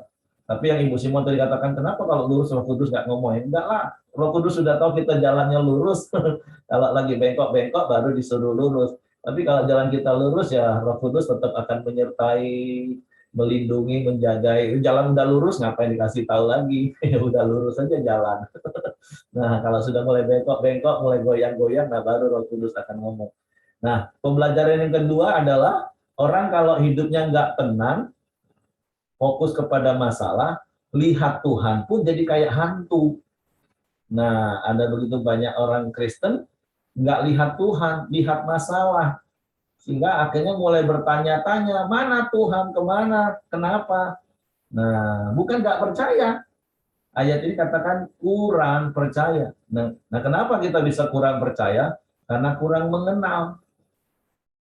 A: Tapi yang Ibu Simon tadi katakan, kenapa kalau lurus Roh Kudus nggak ngomongin? Enggak lah, Roh Kudus sudah tahu kita jalannya lurus. Kalau lagi bengkok-bengkok baru disuruh lurus. Tapi kalau jalan kita lurus ya Roh Kudus tetap akan menyertai, melindungi, menjagai. Jalan udah lurus ngapain dikasih tahu lagi? Ya udah lurus aja jalan. Nah kalau sudah mulai bengkok-bengkok, mulai goyang-goyang, nah baru Roh Kudus akan ngomong. Nah pembelajaran yang kedua adalah orang kalau hidupnya nggak tenang, fokus kepada masalah, lihat Tuhan pun jadi kayak hantu. Nah, ada begitu banyak orang Kristen nggak lihat Tuhan, lihat masalah. Sehingga akhirnya mulai bertanya-tanya, mana Tuhan, kemana, kenapa? Nah, bukan nggak percaya. Ayat ini katakan kurang percaya. Nah, kenapa kita bisa kurang percaya? Karena kurang mengenal.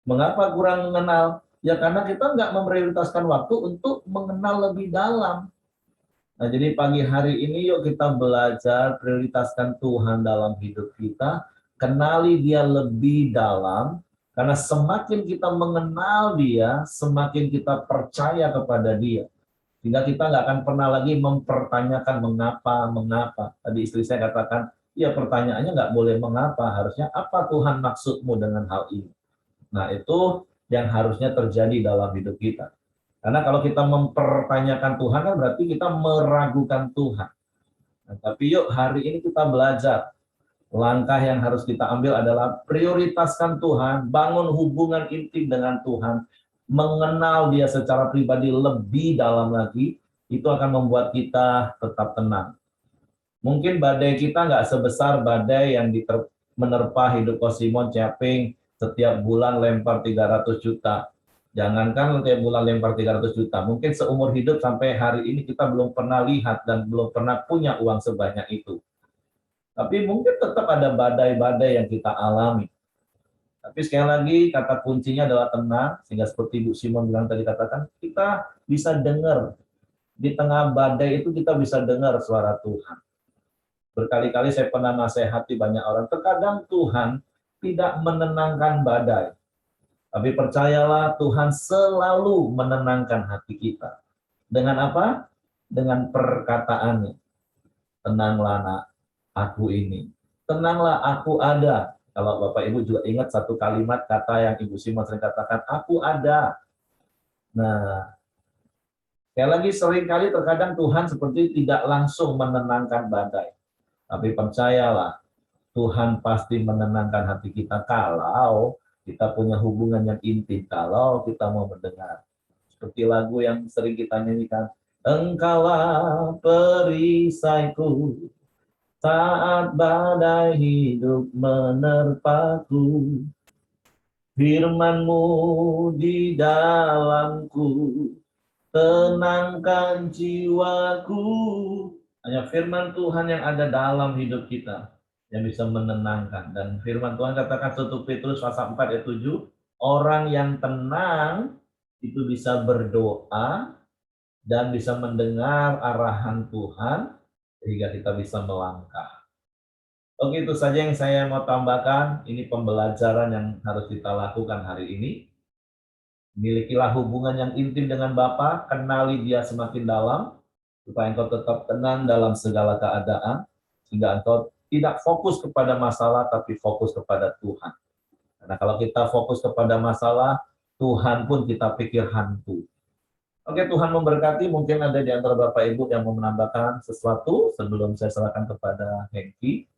A: Mengapa kurang mengenal? Ya karena kita nggak memprioritaskan waktu untuk mengenal lebih dalam. Nah, jadi pagi hari ini yuk kita belajar prioritaskan Tuhan dalam hidup kita, kenali Dia lebih dalam, karena semakin kita mengenal Dia, semakin kita percaya kepada Dia. Sehingga kita nggak akan pernah lagi mempertanyakan mengapa. Tadi istri saya katakan, ya pertanyaannya nggak boleh mengapa, harusnya apa Tuhan maksudmu dengan hal ini. Nah, itu yang harusnya terjadi dalam hidup kita. Karena kalau kita mempertanyakan Tuhan kan berarti kita meragukan Tuhan. Nah, tapi yuk hari ini kita belajar. Langkah yang harus kita ambil adalah prioritaskan Tuhan, bangun hubungan intim dengan Tuhan, mengenal Dia secara pribadi lebih dalam lagi, itu akan membuat kita tetap tenang. Mungkin badai kita nggak sebesar badai yang menerpa hidup Ko Simon Caping setiap bulan lempar 300 juta. Jangankan setiap bulan lempar 300 juta, mungkin seumur hidup sampai hari ini kita belum pernah lihat dan belum pernah punya uang sebanyak itu. Tapi mungkin tetap ada badai-badai yang kita alami. Tapi sekali lagi kata kuncinya adalah tenang, sehingga seperti Bu Simon bilang tadi katakan, kita bisa dengar, di tengah badai itu kita bisa dengar suara Tuhan. Berkali-kali saya pernah nasihati banyak orang, terkadang Tuhan tidak menenangkan badai. Tapi percayalah Tuhan selalu menenangkan hati kita. Dengan apa? Dengan perkataannya. Tenanglah nak, aku ini. Tenanglah aku ada. Kalau Bapak Ibu juga ingat satu kalimat kata yang Ibu Simon sering katakan, aku ada. Nah, sekali lagi seringkali terkadang Tuhan seperti tidak langsung menenangkan badai. Tapi percayalah, Tuhan pasti menenangkan hati kita kalau kita punya hubungan yang intim, kalau kita mau mendengar. Seperti lagu yang sering kita nyanyikan, Engkaulah perisaiku saat badai hidup menerpaku, firman-Mu di dalamku, tenangkan jiwaku. Hanya firman Tuhan yang ada dalam hidup kita yang bisa menenangkan. Dan firman Tuhan katakan 1 Petrus pasal 4 ayat 7, orang yang tenang itu bisa berdoa dan bisa mendengar arahan Tuhan sehingga kita bisa melangkah. Oke, itu saja yang saya mau tambahkan. Ini pembelajaran yang harus kita lakukan hari ini. Milikilah hubungan yang intim dengan Bapa, kenali Dia semakin dalam, supaya engkau tetap tenang dalam segala keadaan, sehingga engkau tidak fokus kepada masalah, tapi fokus kepada Tuhan. Karena kalau kita fokus kepada masalah, Tuhan pun kita pikir hantu. Oke, Tuhan memberkati. Mungkin ada di antara Bapak Ibu yang mau menambahkan sesuatu sebelum saya serahkan kepada Hengki.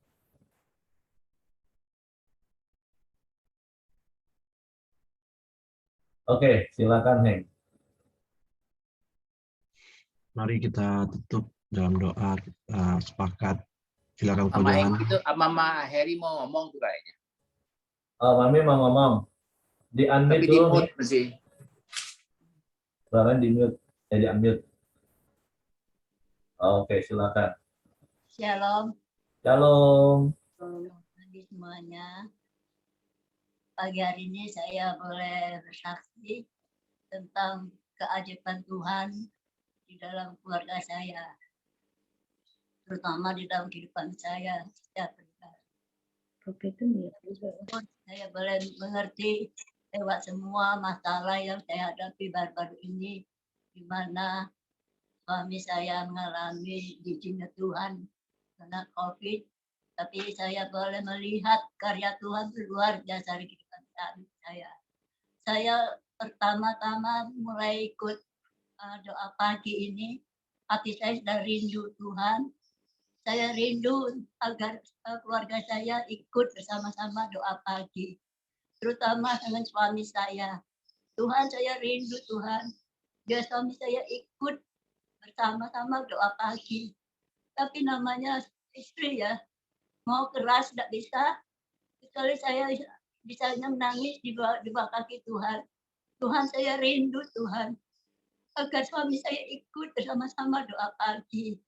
A: Oke, silakan Heng.
D: Mari kita tutup dalam doa, sepakat. Silakan Ko
B: Mama
D: Johan.
B: itu Mama Heri mau ngomong tuh kayaknya.
A: Oh, Mami mau ngomong. Di unmute
B: Tapi di
A: dulu.
B: mute mesti.
A: Suaranya di mute. Di unmute. Oke, silakan.
E: Shalom,
A: Shalom.
E: bagi semuanya. Pagi hari ini saya boleh bersaksi tentang keajaiban Tuhan di dalam keluarga saya, terutama di dalam kehidupan saya setiap hari. Saya boleh mengerti lewat semua masalah yang saya hadapi baru-baru ini, di mana suami saya mengalami izinnya Tuhan karena COVID, tapi saya boleh melihat karya Tuhan luar biasa di kehidupan saya. Saya pertama-tama mulai ikut doa pagi ini, hati saya sudah rindu Tuhan. Saya rindu agar keluarga saya ikut bersama-sama doa pagi, terutama dengan suami saya. Tuhan, saya rindu Tuhan, biar suami saya ikut bersama-sama doa pagi. Tapi namanya istri ya, mau keras tidak bisa. Kecuali saya bisanya menangis di bawah kaki Tuhan. Tuhan, saya rindu Tuhan, agar suami saya ikut bersama-sama doa pagi.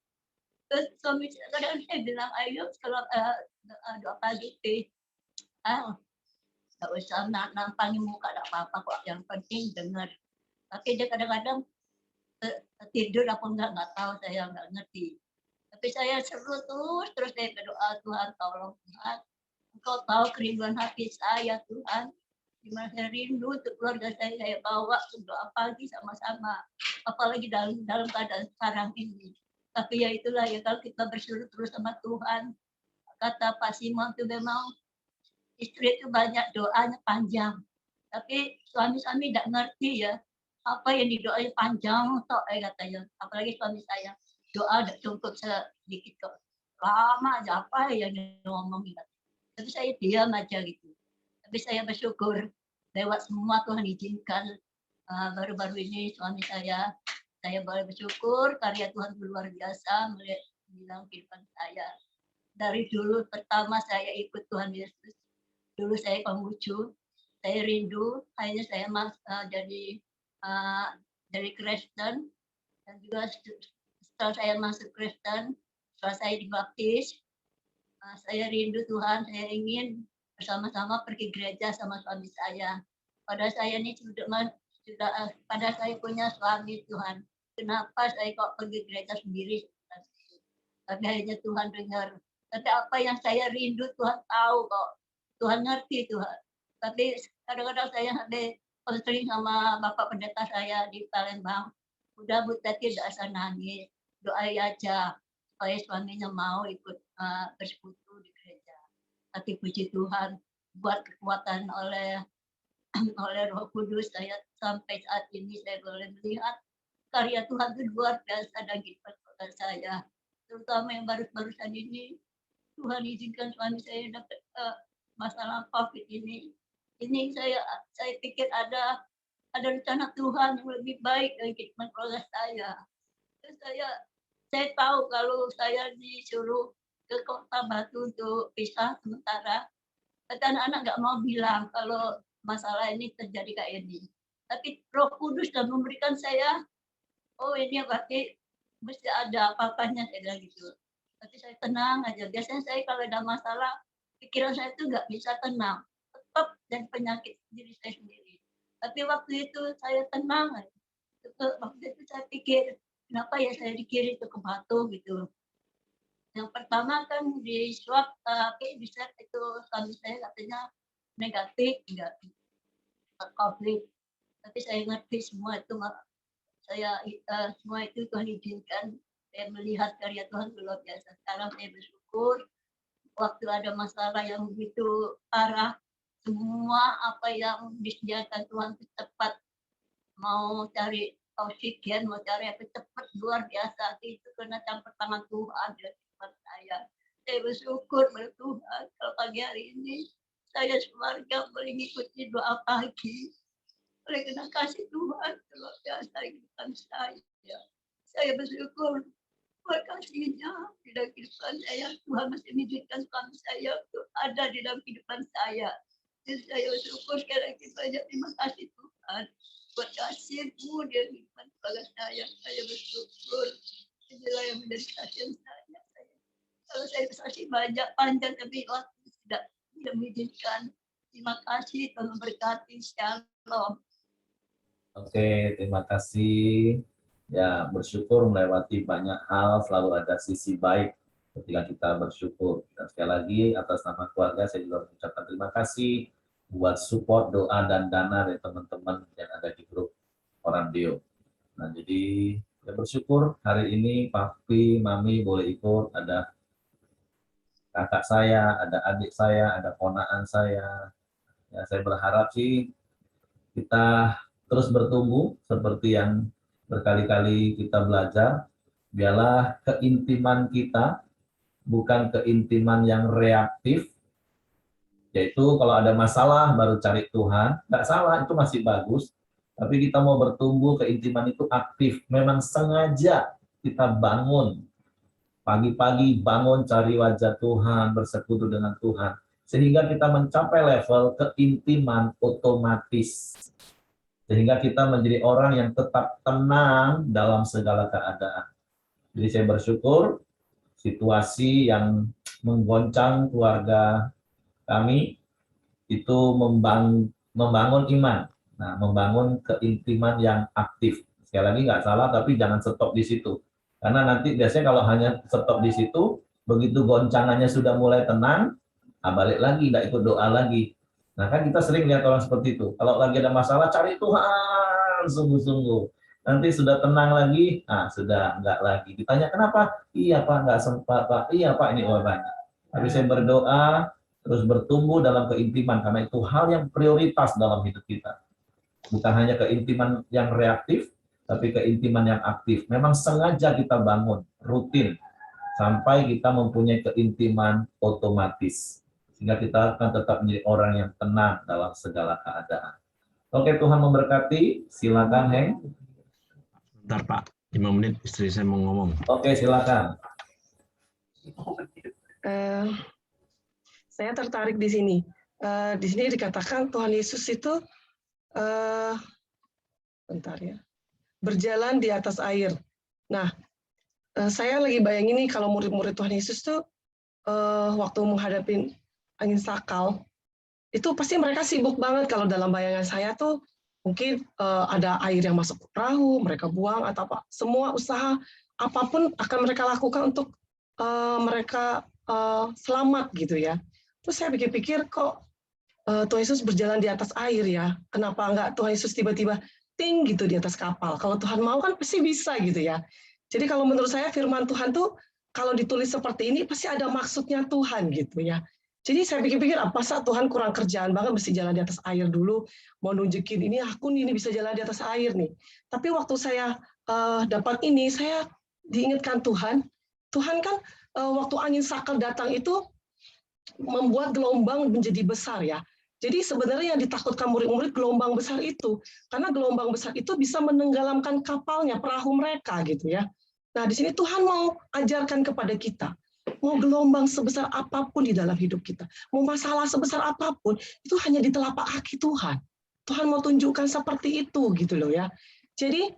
E: Terus suami saya kadang saya bilang, ayo kalau doa pagi itu, nggak usah nampangin muka, tidak apa-apa kok. Yang penting dengar. Tapi dia kadang-kadang tidur apa nggak tahu, saya nggak ngerti. Tapi saya seru terus saya berdoa, Tuhan tolong Tuhan, Engkau tahu kerinduan hati saya Tuhan. Gimana saya rindu untuk keluarga saya bawa doa pagi sama-sama. Apalagi dalam keadaan sekarang ini. Tapi ya itulah ya, kalau kita bersyukur terus sama Tuhan. Kata Pak Simon itu memang istri itu banyak doanya panjang. Tapi suami-suami tidak ngerti ya. Apa yang didoain panjang tok katanya. Apalagi suami saya. Doa tidak cukup sedikit kok. Lama aja apa yang ngomong gitu. Tapi saya diam aja gitu. Tapi saya bersyukur lewat semua Tuhan izinkan baru-baru ini suami saya boleh bersyukur karya Tuhan luar biasa melihat dalam kehidupan saya. Dari dulu pertama saya ikut Tuhan Yesus, dulu saya Konghucu, saya rindu, akhirnya saya dari Kristen, dan juga setelah saya masuk Kristen, setelah saya dibaptis, saya rindu Tuhan, saya ingin bersama-sama pergi gereja sama suami saya. Pada saya ini pada saya punya suami Tuhan. Kenapa saya kok pergi gereja sendiri? Tapi akhirnya Tuhan dengar. Tapi apa yang saya rindu Tuhan tahu kok. Tuhan ngerti Tuhan. Tapi kadang-kadang saya sampai konseling sama Bapak Pendeta saya di Palembang. Udah Bu Tati tidak usah nangis. Doai aja supaya suaminya mau ikut bersekutu di gereja. Tapi puji Tuhan, buat kekuatan oleh Roh Kudus, saya sampai saat ini saya boleh melihat karya Tuhan itu luar biasa dalam kehidupan saya. Terutama yang baru-barusan ini, Tuhan izinkan suami saya dapat masalah COVID ini. Ini saya pikir ada rencana Tuhan yang lebih baik dari kehidupan keluarga saya. Saya tahu kalau saya disuruh ke Kota Batu untuk pisah sementara, tapi anak-anak nggak mau bilang kalau masalah ini terjadi kayak ini. Tapi Roh Kudus sudah memberikan saya, oh ini berarti mesti ada apa-apanya, saya bilang gitu. Tapi saya tenang aja. Biasanya saya kalau ada masalah, pikiran saya itu nggak bisa tenang. Tetap dan penyakit diri saya sendiri. Tapi waktu itu saya tenang aja. Waktu itu saya pikir, kenapa ya saya dikirim ke Batu gitu. Yang pertama kan di swab bisa itu suami saya katanya negatif COVID. Tapi saya ngerti semua itu, semua itu Tuhan izinkan. Saya melihat karya Tuhan luar biasa. Sekarang saya bersyukur waktu ada masalah yang begitu parah, semua apa yang disediakan Tuhan itu cepat. Mau cari oksigen, mau cari apa cepat, luar biasa. Itu karena campur tangan Tuhan di depan saya. Saya bersyukur pada Tuhan kalau pagi hari ini saya sekeluarga boleh mengikuti doa pagi. Oleh karena kasih Tuhan luar biasa di depan saya. Saya bersyukur buat kasih-Nya di dalam kehidupan saya. Tuhan masih mengizinkan suami saya untuk ada di dalam kehidupan saya. Dan saya bersyukur sekali lagi banyak terima kasih Tuhan buat kasih-Mu di dalam kehidupan keluarga saya. Saya bersyukur. Inilah yang menjadi kasihan saya. Kalau saya bersaksi banyak panjang tapi waktu tidak mengizinkan. Terima kasih, Tuhan memberkati. Shalom.
A: Oke, terima kasih. Ya, bersyukur melewati banyak hal, selalu ada sisi baik ketika kita bersyukur. Dan sekali lagi, atas nama keluarga, saya juga mengucapkan terima kasih buat support, doa, dan dana dari teman-teman yang ada di grup Orando. Nah, jadi ya bersyukur hari ini Papi, Mami boleh ikut, ada kakak saya, ada adik saya, ada ponaan saya. Ya, saya berharap sih kita terus bertumbuh seperti yang berkali-kali kita belajar. Biarlah keintiman kita bukan keintiman yang reaktif, yaitu kalau ada masalah baru cari Tuhan. Nggak salah, itu masih bagus. Tapi kita mau bertumbuh, keintiman itu aktif. Memang sengaja kita bangun. Pagi-pagi bangun cari wajah Tuhan, bersekutu dengan Tuhan. Sehingga kita mencapai level keintiman otomatis. Sehingga kita menjadi orang yang tetap tenang dalam segala keadaan. Jadi saya bersyukur situasi yang menggoncang keluarga kami itu membangun iman. Nah, membangun keintiman yang aktif. Sekali lagi nggak salah, tapi jangan stop di situ. Karena nanti biasanya kalau hanya stop di situ, begitu goncangannya sudah mulai tenang, balik lagi, nggak ikut doa lagi. Nah kan kita sering lihat orang seperti itu. Kalau lagi ada masalah, cari Tuhan sungguh-sungguh. Nanti sudah tenang lagi, sudah nggak lagi. Ditanya kenapa? Iya Pak, nggak sempat Pak. Iya Pak, ini banyak. Tapi saya berdoa, terus bertumbuh dalam keintiman, karena itu hal yang prioritas dalam hidup kita. Bukan hanya keintiman yang reaktif, tapi keintiman yang aktif. Memang sengaja kita bangun, rutin, sampai kita mempunyai keintiman otomatis. Sehingga kita akan tetap menjadi orang yang tenang dalam segala keadaan. Oke, Tuhan memberkati. Silakan, Heng.
D: Bentar Pak, 5 menit istri saya mau ngomong.
A: Oke, silakan.
F: Saya tertarik di sini. Di sini dikatakan Tuhan Yesus itu bentar ya, berjalan di atas air. Nah, saya lagi bayangin nih kalau murid-murid Tuhan Yesus tuh waktu menghadapi angin sakal, itu pasti mereka sibuk banget. Kalau dalam bayangan saya tuh mungkin ada air yang masuk ke perahu, mereka buang atau apa, semua usaha apapun akan mereka lakukan untuk mereka selamat gitu ya. Terus saya pikir-pikir kok Tuhan Yesus berjalan di atas air ya, kenapa enggak Tuhan Yesus tiba-tiba ting gitu di atas kapal? Kalau Tuhan mau kan pasti bisa gitu ya. Jadi kalau menurut saya firman Tuhan tuh kalau ditulis seperti ini pasti ada maksudnya Tuhan gitu ya. Jadi saya pikir-pikir apa sih Tuhan kurang kerjaan banget mesti jalan di atas air dulu, mau nunjukin ini aku ini bisa jalan di atas air nih. Tapi waktu saya dapat ini, saya diingatkan Tuhan kan waktu angin sakal datang itu membuat gelombang menjadi besar ya. Jadi sebenarnya yang ditakutkan murid-murid gelombang besar itu, karena gelombang besar itu bisa menenggelamkan kapalnya, perahu mereka gitu ya. Nah di sini Tuhan mau ajarkan kepada kita, mau gelombang sebesar apapun di dalam hidup kita, mau masalah sebesar apapun, itu hanya di telapak kaki Tuhan. Tuhan mau tunjukkan seperti itu gitu loh ya. Jadi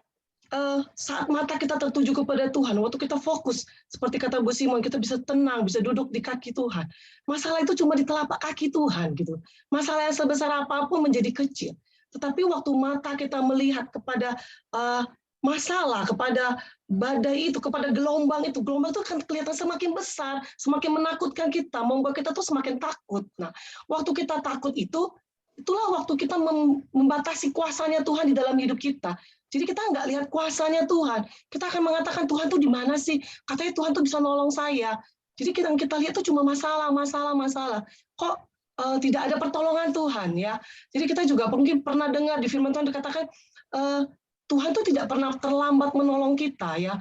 F: saat mata kita tertuju kepada Tuhan, waktu kita fokus, seperti kata Bu Simon, kita bisa tenang, bisa duduk di kaki Tuhan. Masalah itu cuma di telapak kaki Tuhan gitu. Masalah yang sebesar apapun menjadi kecil. Tetapi waktu mata kita melihat kepada masalah, kepada badai itu, kepada gelombang itu kan kelihatan semakin besar, semakin menakutkan kita, membuat kita tuh semakin takut. Nah, waktu kita takut itu, itulah waktu kita membatasi kuasanya Tuhan di dalam hidup kita. Jadi kita nggak lihat kuasanya Tuhan. Kita akan mengatakan Tuhan tuh di mana sih? Katanya Tuhan tuh bisa nolong saya. Jadi kita lihat tuh cuma masalah. Kok tidak ada pertolongan Tuhan ya? Jadi kita juga mungkin pernah dengar di firman Tuhan dikatakan Tuhan tuh tidak pernah terlambat menolong kita ya.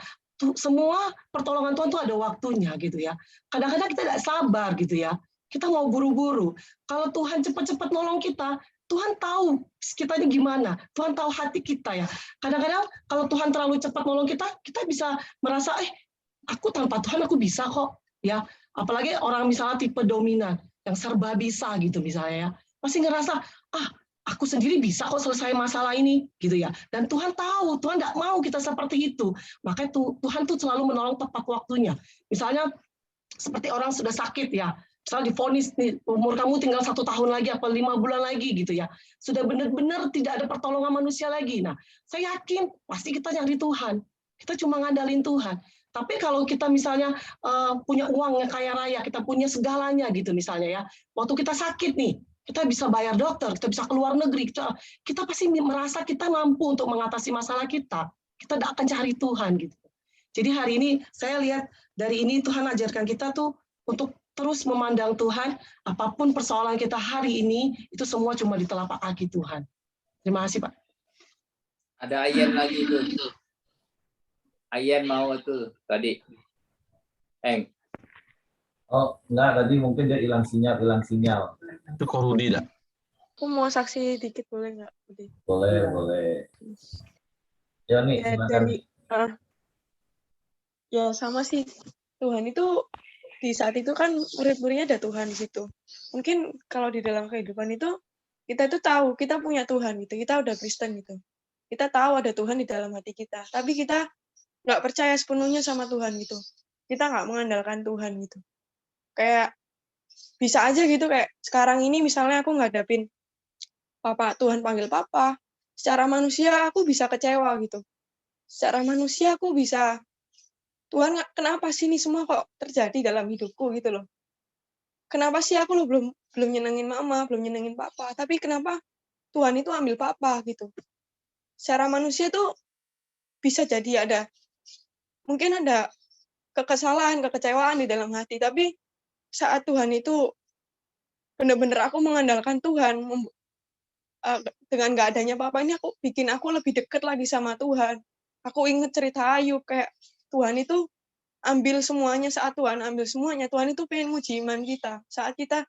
F: Semua pertolongan Tuhan tuh ada waktunya gitu ya. Kadang-kadang kita tidak sabar gitu ya. Kita mau buru-buru. Kalau Tuhan cepat-cepat nolong kita, Tuhan tahu kita ini gimana. Tuhan tahu hati kita ya. Kadang-kadang kalau Tuhan terlalu cepat nolong kita, kita bisa merasa, aku tanpa Tuhan aku bisa kok. Ya, apalagi orang misalnya tipe dominan, yang serba bisa gitu misalnya ya. Pasti ngerasa, aku sendiri bisa kok selesai masalah ini gitu ya. Dan Tuhan tahu, Tuhan nggak mau kita seperti itu. Makanya Tuhan tuh selalu menolong tepat waktunya. Misalnya seperti orang sudah sakit ya. Misalnya divonis nih, umur kamu tinggal 1 tahun lagi, apa 5 bulan lagi gitu ya. Sudah benar-benar tidak ada pertolongan manusia lagi. Nah, saya yakin pasti kita nyari Tuhan. Kita cuma ngandalin Tuhan. Tapi kalau kita misalnya punya uang yang kaya raya, kita punya segalanya gitu misalnya ya. Waktu kita sakit nih, kita bisa bayar dokter, kita bisa keluar negeri, kita pasti merasa kita mampu untuk mengatasi masalah kita. Kita tidak akan cari Tuhan gitu. Jadi hari ini saya lihat dari ini Tuhan ajarkan kita tuh untuk terus memandang Tuhan, apapun persoalan kita hari ini, itu semua cuma di telapak kaki Tuhan. Terima kasih, Pak.
B: Ada Ayen lagi tuh. Ayen mau tuh tadi.
A: Oh, enggak, tadi mungkin dia hilang sinyal.
D: Itu Korudi dah.
G: Aku mau saksi dikit boleh nggak?
A: Boleh. Ya nih,
G: Ya,
A: silakan.
G: Ya sama sih. Tuhan itu di saat itu kan murid-muridnya ada Tuhan di situ. Mungkin kalau di dalam kehidupan itu kita itu tahu kita punya Tuhan gitu. Kita udah Kristen gitu. Kita tahu ada Tuhan di dalam hati kita. Tapi kita nggak percaya sepenuhnya sama Tuhan gitu. Kita nggak mengandalkan Tuhan gitu. Kayak bisa aja gitu kayak sekarang ini misalnya aku ngadapin Papa, Tuhan panggil Papa. Secara manusia aku bisa kecewa gitu. secara manusia aku bisa, Tuhan kenapa sih ini semua kok terjadi dalam hidupku gitu loh. Kenapa sih aku belum nyenengin mama, belum nyenengin papa, tapi kenapa Tuhan itu ambil papa gitu. Secara manusia tuh bisa jadi mungkin ada kekesalan, kekecewaan di dalam hati, tapi saat Tuhan itu benar-benar aku mengandalkan Tuhan, dengan nggak adanya papa ini bikin aku lebih dekat lagi sama Tuhan. Aku inget cerita Ayub, kayak Tuhan itu ambil semuanya, saat Tuhan ambil semuanya, Tuhan itu pengen nguji iman kita. Saat kita,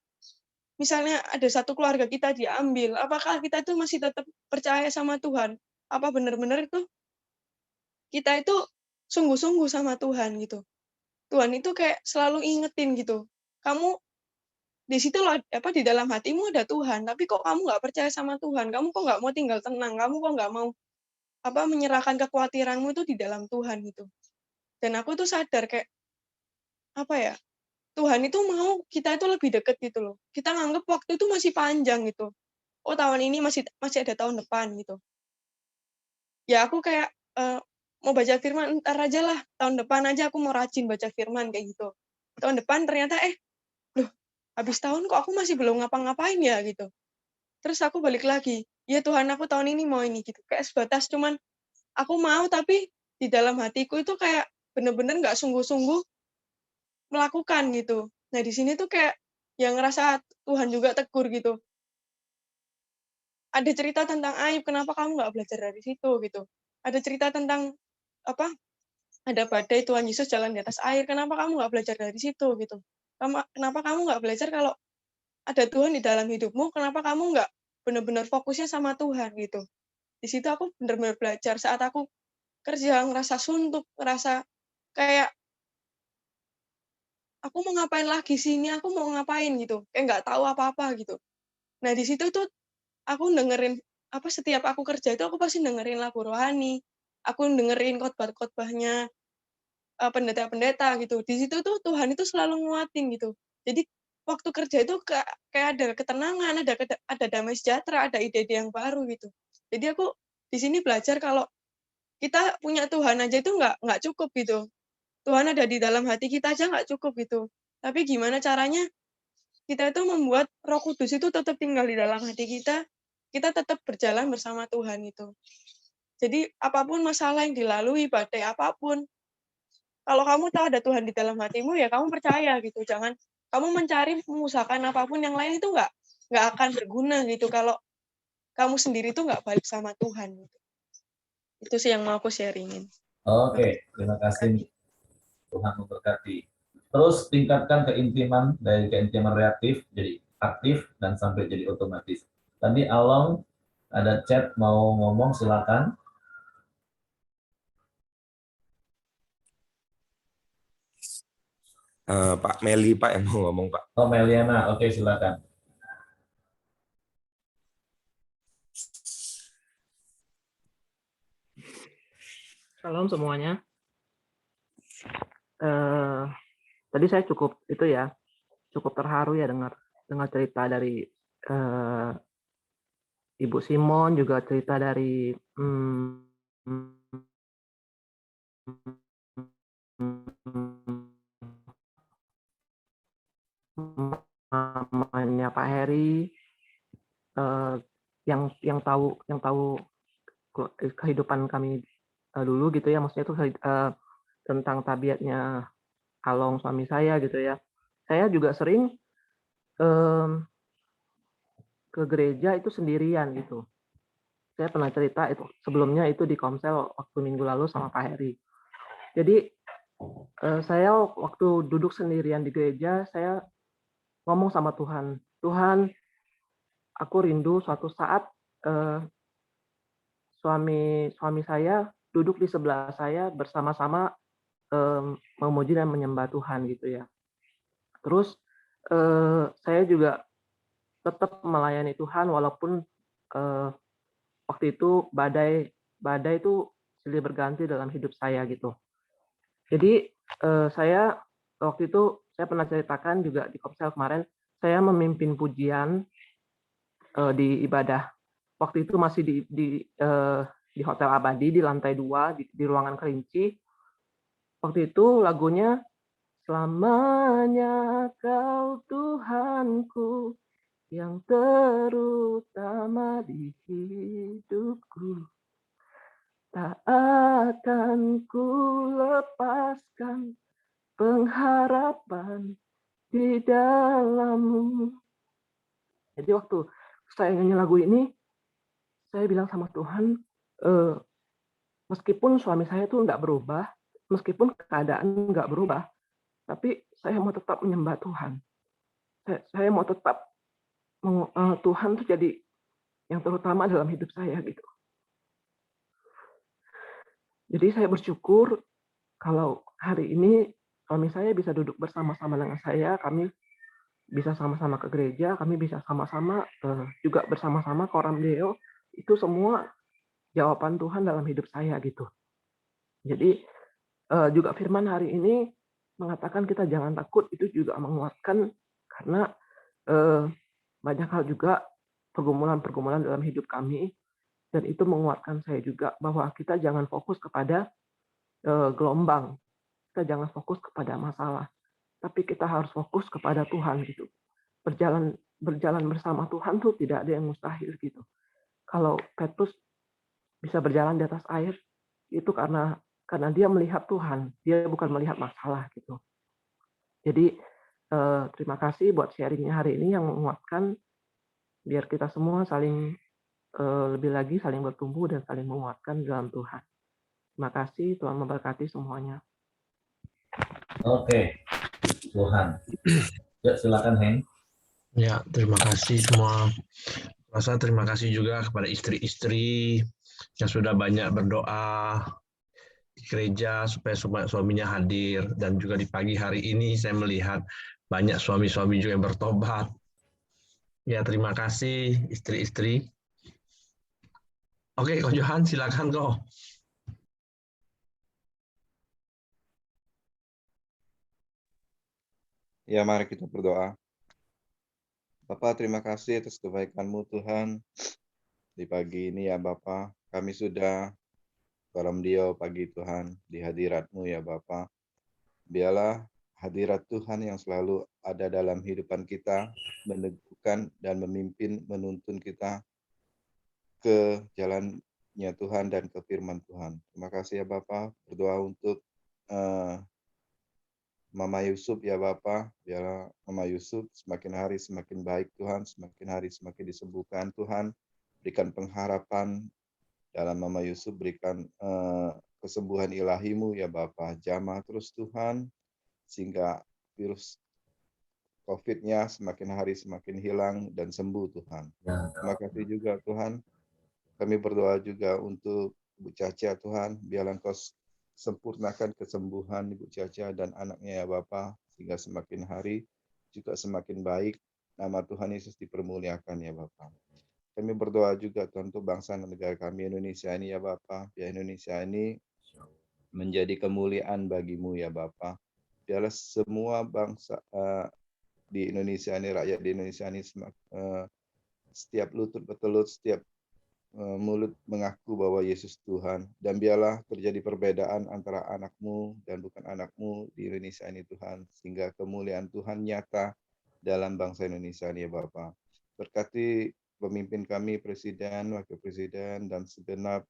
G: misalnya ada satu keluarga kita diambil, apakah kita itu masih tetap percaya sama Tuhan? Apa benar-benar itu kita itu sungguh-sungguh sama Tuhan gitu. Tuhan itu kayak selalu ingetin gitu. Kamu di situ loh, di dalam hatimu ada Tuhan, tapi kok kamu nggak percaya sama Tuhan? Kamu kok nggak mau tinggal tenang? Kamu kok nggak mau menyerahkan kekhawatiranmu itu di dalam Tuhan gitu. Dan aku tuh sadar kayak Tuhan itu mau kita itu lebih dekat gitu loh. Kita nganggep waktu itu masih panjang gitu. Oh, tahun ini masih ada tahun depan gitu. Ya aku kayak mau baca firman, ntar aja lah, tahun depan aja aku mau rajin baca firman kayak gitu. Tahun depan ternyata loh, habis tahun kok aku masih belum ngapa-ngapain ya gitu. Terus aku balik lagi, ya Tuhan aku tahun ini mau ini gitu. Kayak sebatas cuman aku mau, tapi di dalam hatiku itu kayak bener-bener nggak sungguh-sungguh melakukan gitu. Nah di sini tuh kayak yang ngerasa Tuhan juga tegur gitu. Ada cerita tentang Ayub, kenapa kamu nggak belajar dari situ gitu. Ada cerita tentang ada badai, Tuhan Yesus jalan di atas air, kenapa kamu nggak belajar dari situ gitu. Kenapa kamu nggak belajar kalau ada Tuhan di dalam hidupmu, kenapa kamu nggak benar-benar fokusnya sama Tuhan gitu. Di situ aku benar-benar belajar. Saat aku kerja ngerasa suntuk, ngerasa kayak aku mau ngapain lagi sih ini, aku mau ngapain gitu, kayak nggak tahu apa-apa gitu. Nah di situ tuh aku dengerin setiap aku kerja itu aku pasti dengerin lagu rohani, aku dengerin khotbah-khotbahnya pendeta-pendeta gitu. Di situ tuh Tuhan itu selalu nguatin gitu. Jadi waktu kerja itu kayak ada ketenangan, ada damai sejahtera, ada ide-ide yang baru gitu. Jadi aku di sini belajar kalau kita punya Tuhan aja itu nggak cukup gitu. Tuhan ada di dalam hati kita aja nggak cukup gitu. Tapi gimana caranya kita itu membuat Roh Kudus itu tetap tinggal di dalam hati kita tetap berjalan bersama Tuhan itu. Jadi apapun masalah yang dilalui, badai apapun, kalau kamu tahu ada Tuhan di dalam hatimu, ya kamu percaya gitu. Jangan kamu mencari mengusahakan apapun yang lain itu nggak akan berguna gitu kalau kamu sendiri tuh nggak balik sama Tuhan. Gitu. Itu sih yang mau aku sharingin.
A: Oke, terima kasih. Tuhan memberkati. Terus tingkatkan keintiman dari keintiman reaktif jadi aktif dan sampai jadi otomatis. Tadi Along ada chat mau ngomong, silakan.
H: Pak Meli, Pak, yang mau ngomong, Pak.
A: Oh, Meliana, oke, silakan.
I: Salam semuanya. Tadi saya cukup terharu ya dengar cerita dari Ibu Simon, juga cerita dari mamanya Pak Heri, yang tahu kehidupan kami dulu gitu ya, maksudnya itu tentang tabiatnya Along suami saya gitu ya. Saya juga sering ke gereja itu sendirian gitu. Saya pernah cerita itu sebelumnya itu di Komsel waktu minggu lalu sama Pak Heri. Jadi saya waktu duduk sendirian di gereja, saya ngomong sama Tuhan, Tuhan, aku rindu suatu saat suami saya duduk di sebelah saya bersama-sama memuji dan menyembah Tuhan gitu ya. Terus saya juga tetap melayani Tuhan walaupun waktu itu badai itu silih berganti dalam hidup saya gitu. Jadi saya waktu itu saya pernah ceritakan juga di Komsel kemarin, saya memimpin pujian di ibadah. Waktu itu masih di Hotel Abadi di lantai 2 di ruangan kerinci. Waktu itu lagunya selamanya Kau Tuhanku yang terutama di hidupku, tak akan ku lepaskan pengharapan di dalammu. Jadi waktu saya nyanyi lagu ini, saya bilang sama Tuhan, meskipun suami saya tuh nggak berubah, meskipun keadaan nggak berubah, tapi saya mau tetap menyembah Tuhan. Saya mau tetap Tuhan tuh jadi yang terutama dalam hidup saya gitu. Jadi saya bersyukur kalau hari ini suami saya bisa duduk bersama-sama dengan saya, kami bisa sama-sama ke gereja, kami bisa sama-sama juga bersama-sama ke Koram Deo, itu semua jawaban Tuhan dalam hidup saya gitu. Jadi juga firman hari ini mengatakan kita jangan takut, itu juga menguatkan karena banyak hal juga pergumulan-pergumulan dalam hidup kami, dan itu menguatkan saya juga bahwa kita jangan fokus kepada gelombang, kita jangan fokus kepada masalah, tapi kita harus fokus kepada Tuhan gitu. Berjalan bersama Tuhan tuh tidak ada yang mustahil gitu. Kalau Petrus bisa berjalan di atas air, itu karena dia melihat Tuhan, dia bukan melihat masalah gitu. Jadi terima kasih buat sharingnya hari ini yang menguatkan, biar kita semua saling lebih lagi saling bertumbuh dan saling menguatkan dalam Tuhan. Terima kasih, Tuhan memberkati semuanya.
A: Oke, Tuhan. Ya, silakan Hen.
D: Ya, terima kasih semua. Rasa terima kasih juga kepada istri-istri yang sudah banyak berdoa di gereja supaya suaminya hadir, dan juga di pagi hari ini saya melihat banyak suami-suami juga yang bertobat. Ya, terima kasih istri-istri. Oke, Ko Johan, silakan Ko.
J: Ya, mari kita berdoa. Bapa, terima kasih atas kebaikan-Mu Tuhan. Di pagi ini ya Bapa, kami sudah Koram Deo pagi Tuhan, di hadirat-Mu ya Bapa. Biarlah hadirat Tuhan yang selalu ada dalam kehidupan kita, meneguhkan dan memimpin, menuntun kita ke jalannya Tuhan dan ke firman Tuhan. Terima kasih ya Bapa. Berdoa untuk Mama Yusuf ya Bapa, biarlah Mama Yusuf semakin hari semakin baik Tuhan, semakin hari semakin disembuhkan Tuhan. Berikan pengharapan dalam Mama Yusuf, berikan kesembuhan ilahi-Mu ya Bapa. Jamah terus Tuhan, sehingga virus COVID-nya semakin hari semakin hilang dan sembuh Tuhan. Terima kasih juga Tuhan. Kami berdoa juga untuk Ibu Caca Tuhan, biarlah Engkau sempurnakan kesembuhan Ibu Caca dan anaknya ya Bapa, sehingga semakin hari juga semakin baik. Nama Tuhan Yesus dipermuliakan ya Bapa. Kami berdoa juga Tuhan untuk bangsa dan negara kami Indonesia ini ya Bapa. Biar Indonesia ini menjadi kemuliaan bagi-Mu ya Bapa. Biarlah semua bangsa di Indonesia ini, rakyat di Indonesia ini, setiap lutut bertelut, setiap mulut mengaku bahwa Yesus Tuhan, dan biarlah terjadi perbedaan antara anak-Mu dan bukan anak-Mu di Indonesia ini Tuhan, sehingga kemuliaan Tuhan nyata dalam bangsa Indonesia ini ya Bapa. Berkati pemimpin kami, Presiden, Wakil Presiden, dan segenap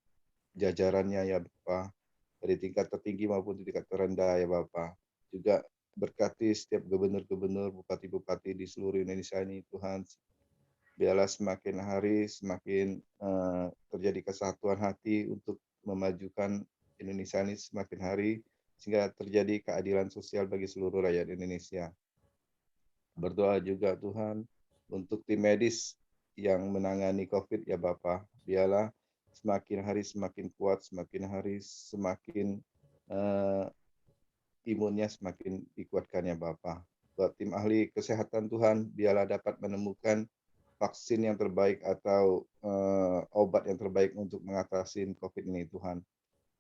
J: jajarannya ya Bapa, dari tingkat tertinggi maupun di tingkat terendah ya Bapa. Juga berkati setiap gubernur-gubernur, bupati-bupati di seluruh Indonesia ini Tuhan. Biarlah semakin hari semakin terjadi kesatuan hati untuk memajukan Indonesia ini semakin hari, sehingga terjadi keadilan sosial bagi seluruh rakyat Indonesia. Berdoa juga Tuhan untuk tim medis yang menangani COVID ya Bapa. Biarlah semakin hari semakin kuat, semakin hari semakin imunnya semakin dikuatkan ya Bapa. Buat tim ahli kesehatan Tuhan, biarlah dapat menemukan vaksin yang terbaik atau obat yang terbaik untuk mengatasi COVID ini Tuhan.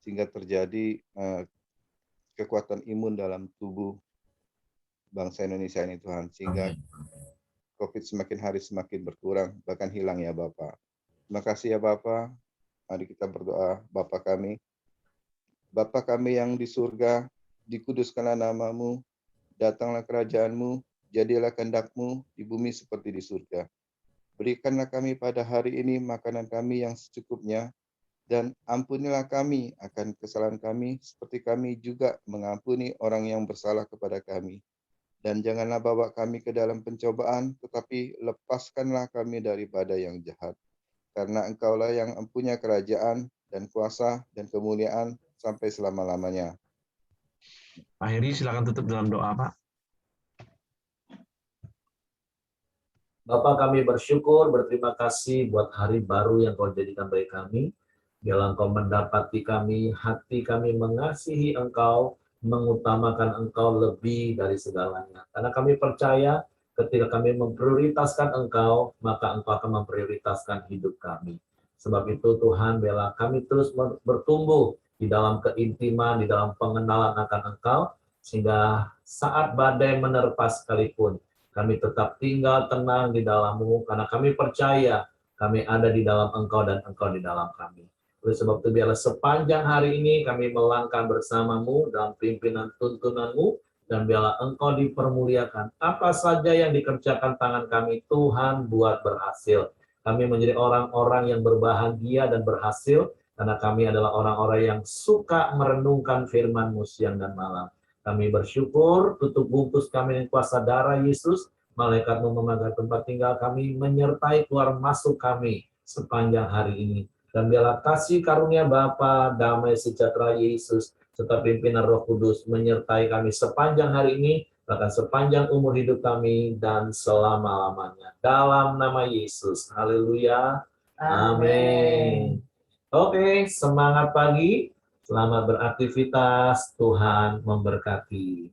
J: Sehingga terjadi kekuatan imun dalam tubuh bangsa Indonesia ini Tuhan. Sehingga COVID semakin hari semakin berkurang, bahkan hilang ya Bapa. Terima kasih ya Bapa. Mari kita berdoa. Bapa kami yang di surga, dikuduskanlah namamu, datanglah kerajaanmu, jadilah kehendak-mu di bumi seperti di surga. Berikanlah kami pada hari ini makanan kami yang secukupnya, dan ampunilah kami akan kesalahan kami, seperti kami juga mengampuni orang yang bersalah kepada kami. Dan janganlah bawa kami ke dalam pencobaan, tetapi lepaskanlah kami daripada yang jahat. Karena Engkaulah yang mempunyai kerajaan dan kuasa dan kemuliaan sampai selama-lamanya.
D: Pak Heri, silakan tutup dalam doa, Pak.
A: Bapa, kami bersyukur, berterima kasih buat hari baru yang Kau jadikan bagi kami. Biarlah Engkau mendapati kami, hati kami mengasihi Engkau, mengutamakan Engkau lebih dari segalanya. Karena kami percaya ketika kami memprioritaskan Engkau, maka Engkau akan memprioritaskan hidup kami. Sebab itu Tuhan, biarlah kami terus bertumbuh di dalam keintiman, di dalam pengenalan akan Engkau, sehingga saat badai menerpa sekalipun, kami tetap tinggal tenang di dalam-Mu, karena kami percaya kami ada di dalam Engkau dan Engkau di dalam kami. Oleh sebab itu biarlah sepanjang hari ini kami melangkah bersama-Mu dalam pimpinan tuntunan-Mu, dan biarlah Engkau dipermuliakan. Apa saja yang dikerjakan tangan kami, Tuhan buat berhasil. Kami menjadi orang-orang yang berbahagia dan berhasil, karena kami adalah orang-orang yang suka merenungkan firman-Mu siang dan malam. Kami bersyukur, tutup bungkus kami dengan kuasa darah Yesus, malaikat-Mu memakai tempat tinggal kami, menyertai keluar masuk kami sepanjang hari ini. Dan biarlah kasih karunia Bapa, damai sejahtera Yesus, serta pimpinan Roh Kudus menyertai kami sepanjang hari ini, bahkan sepanjang umur hidup kami, dan selama-lamanya. Dalam nama Yesus. Haleluya. Amin. Oke, semangat pagi. Selamat beraktivitas. Tuhan memberkati.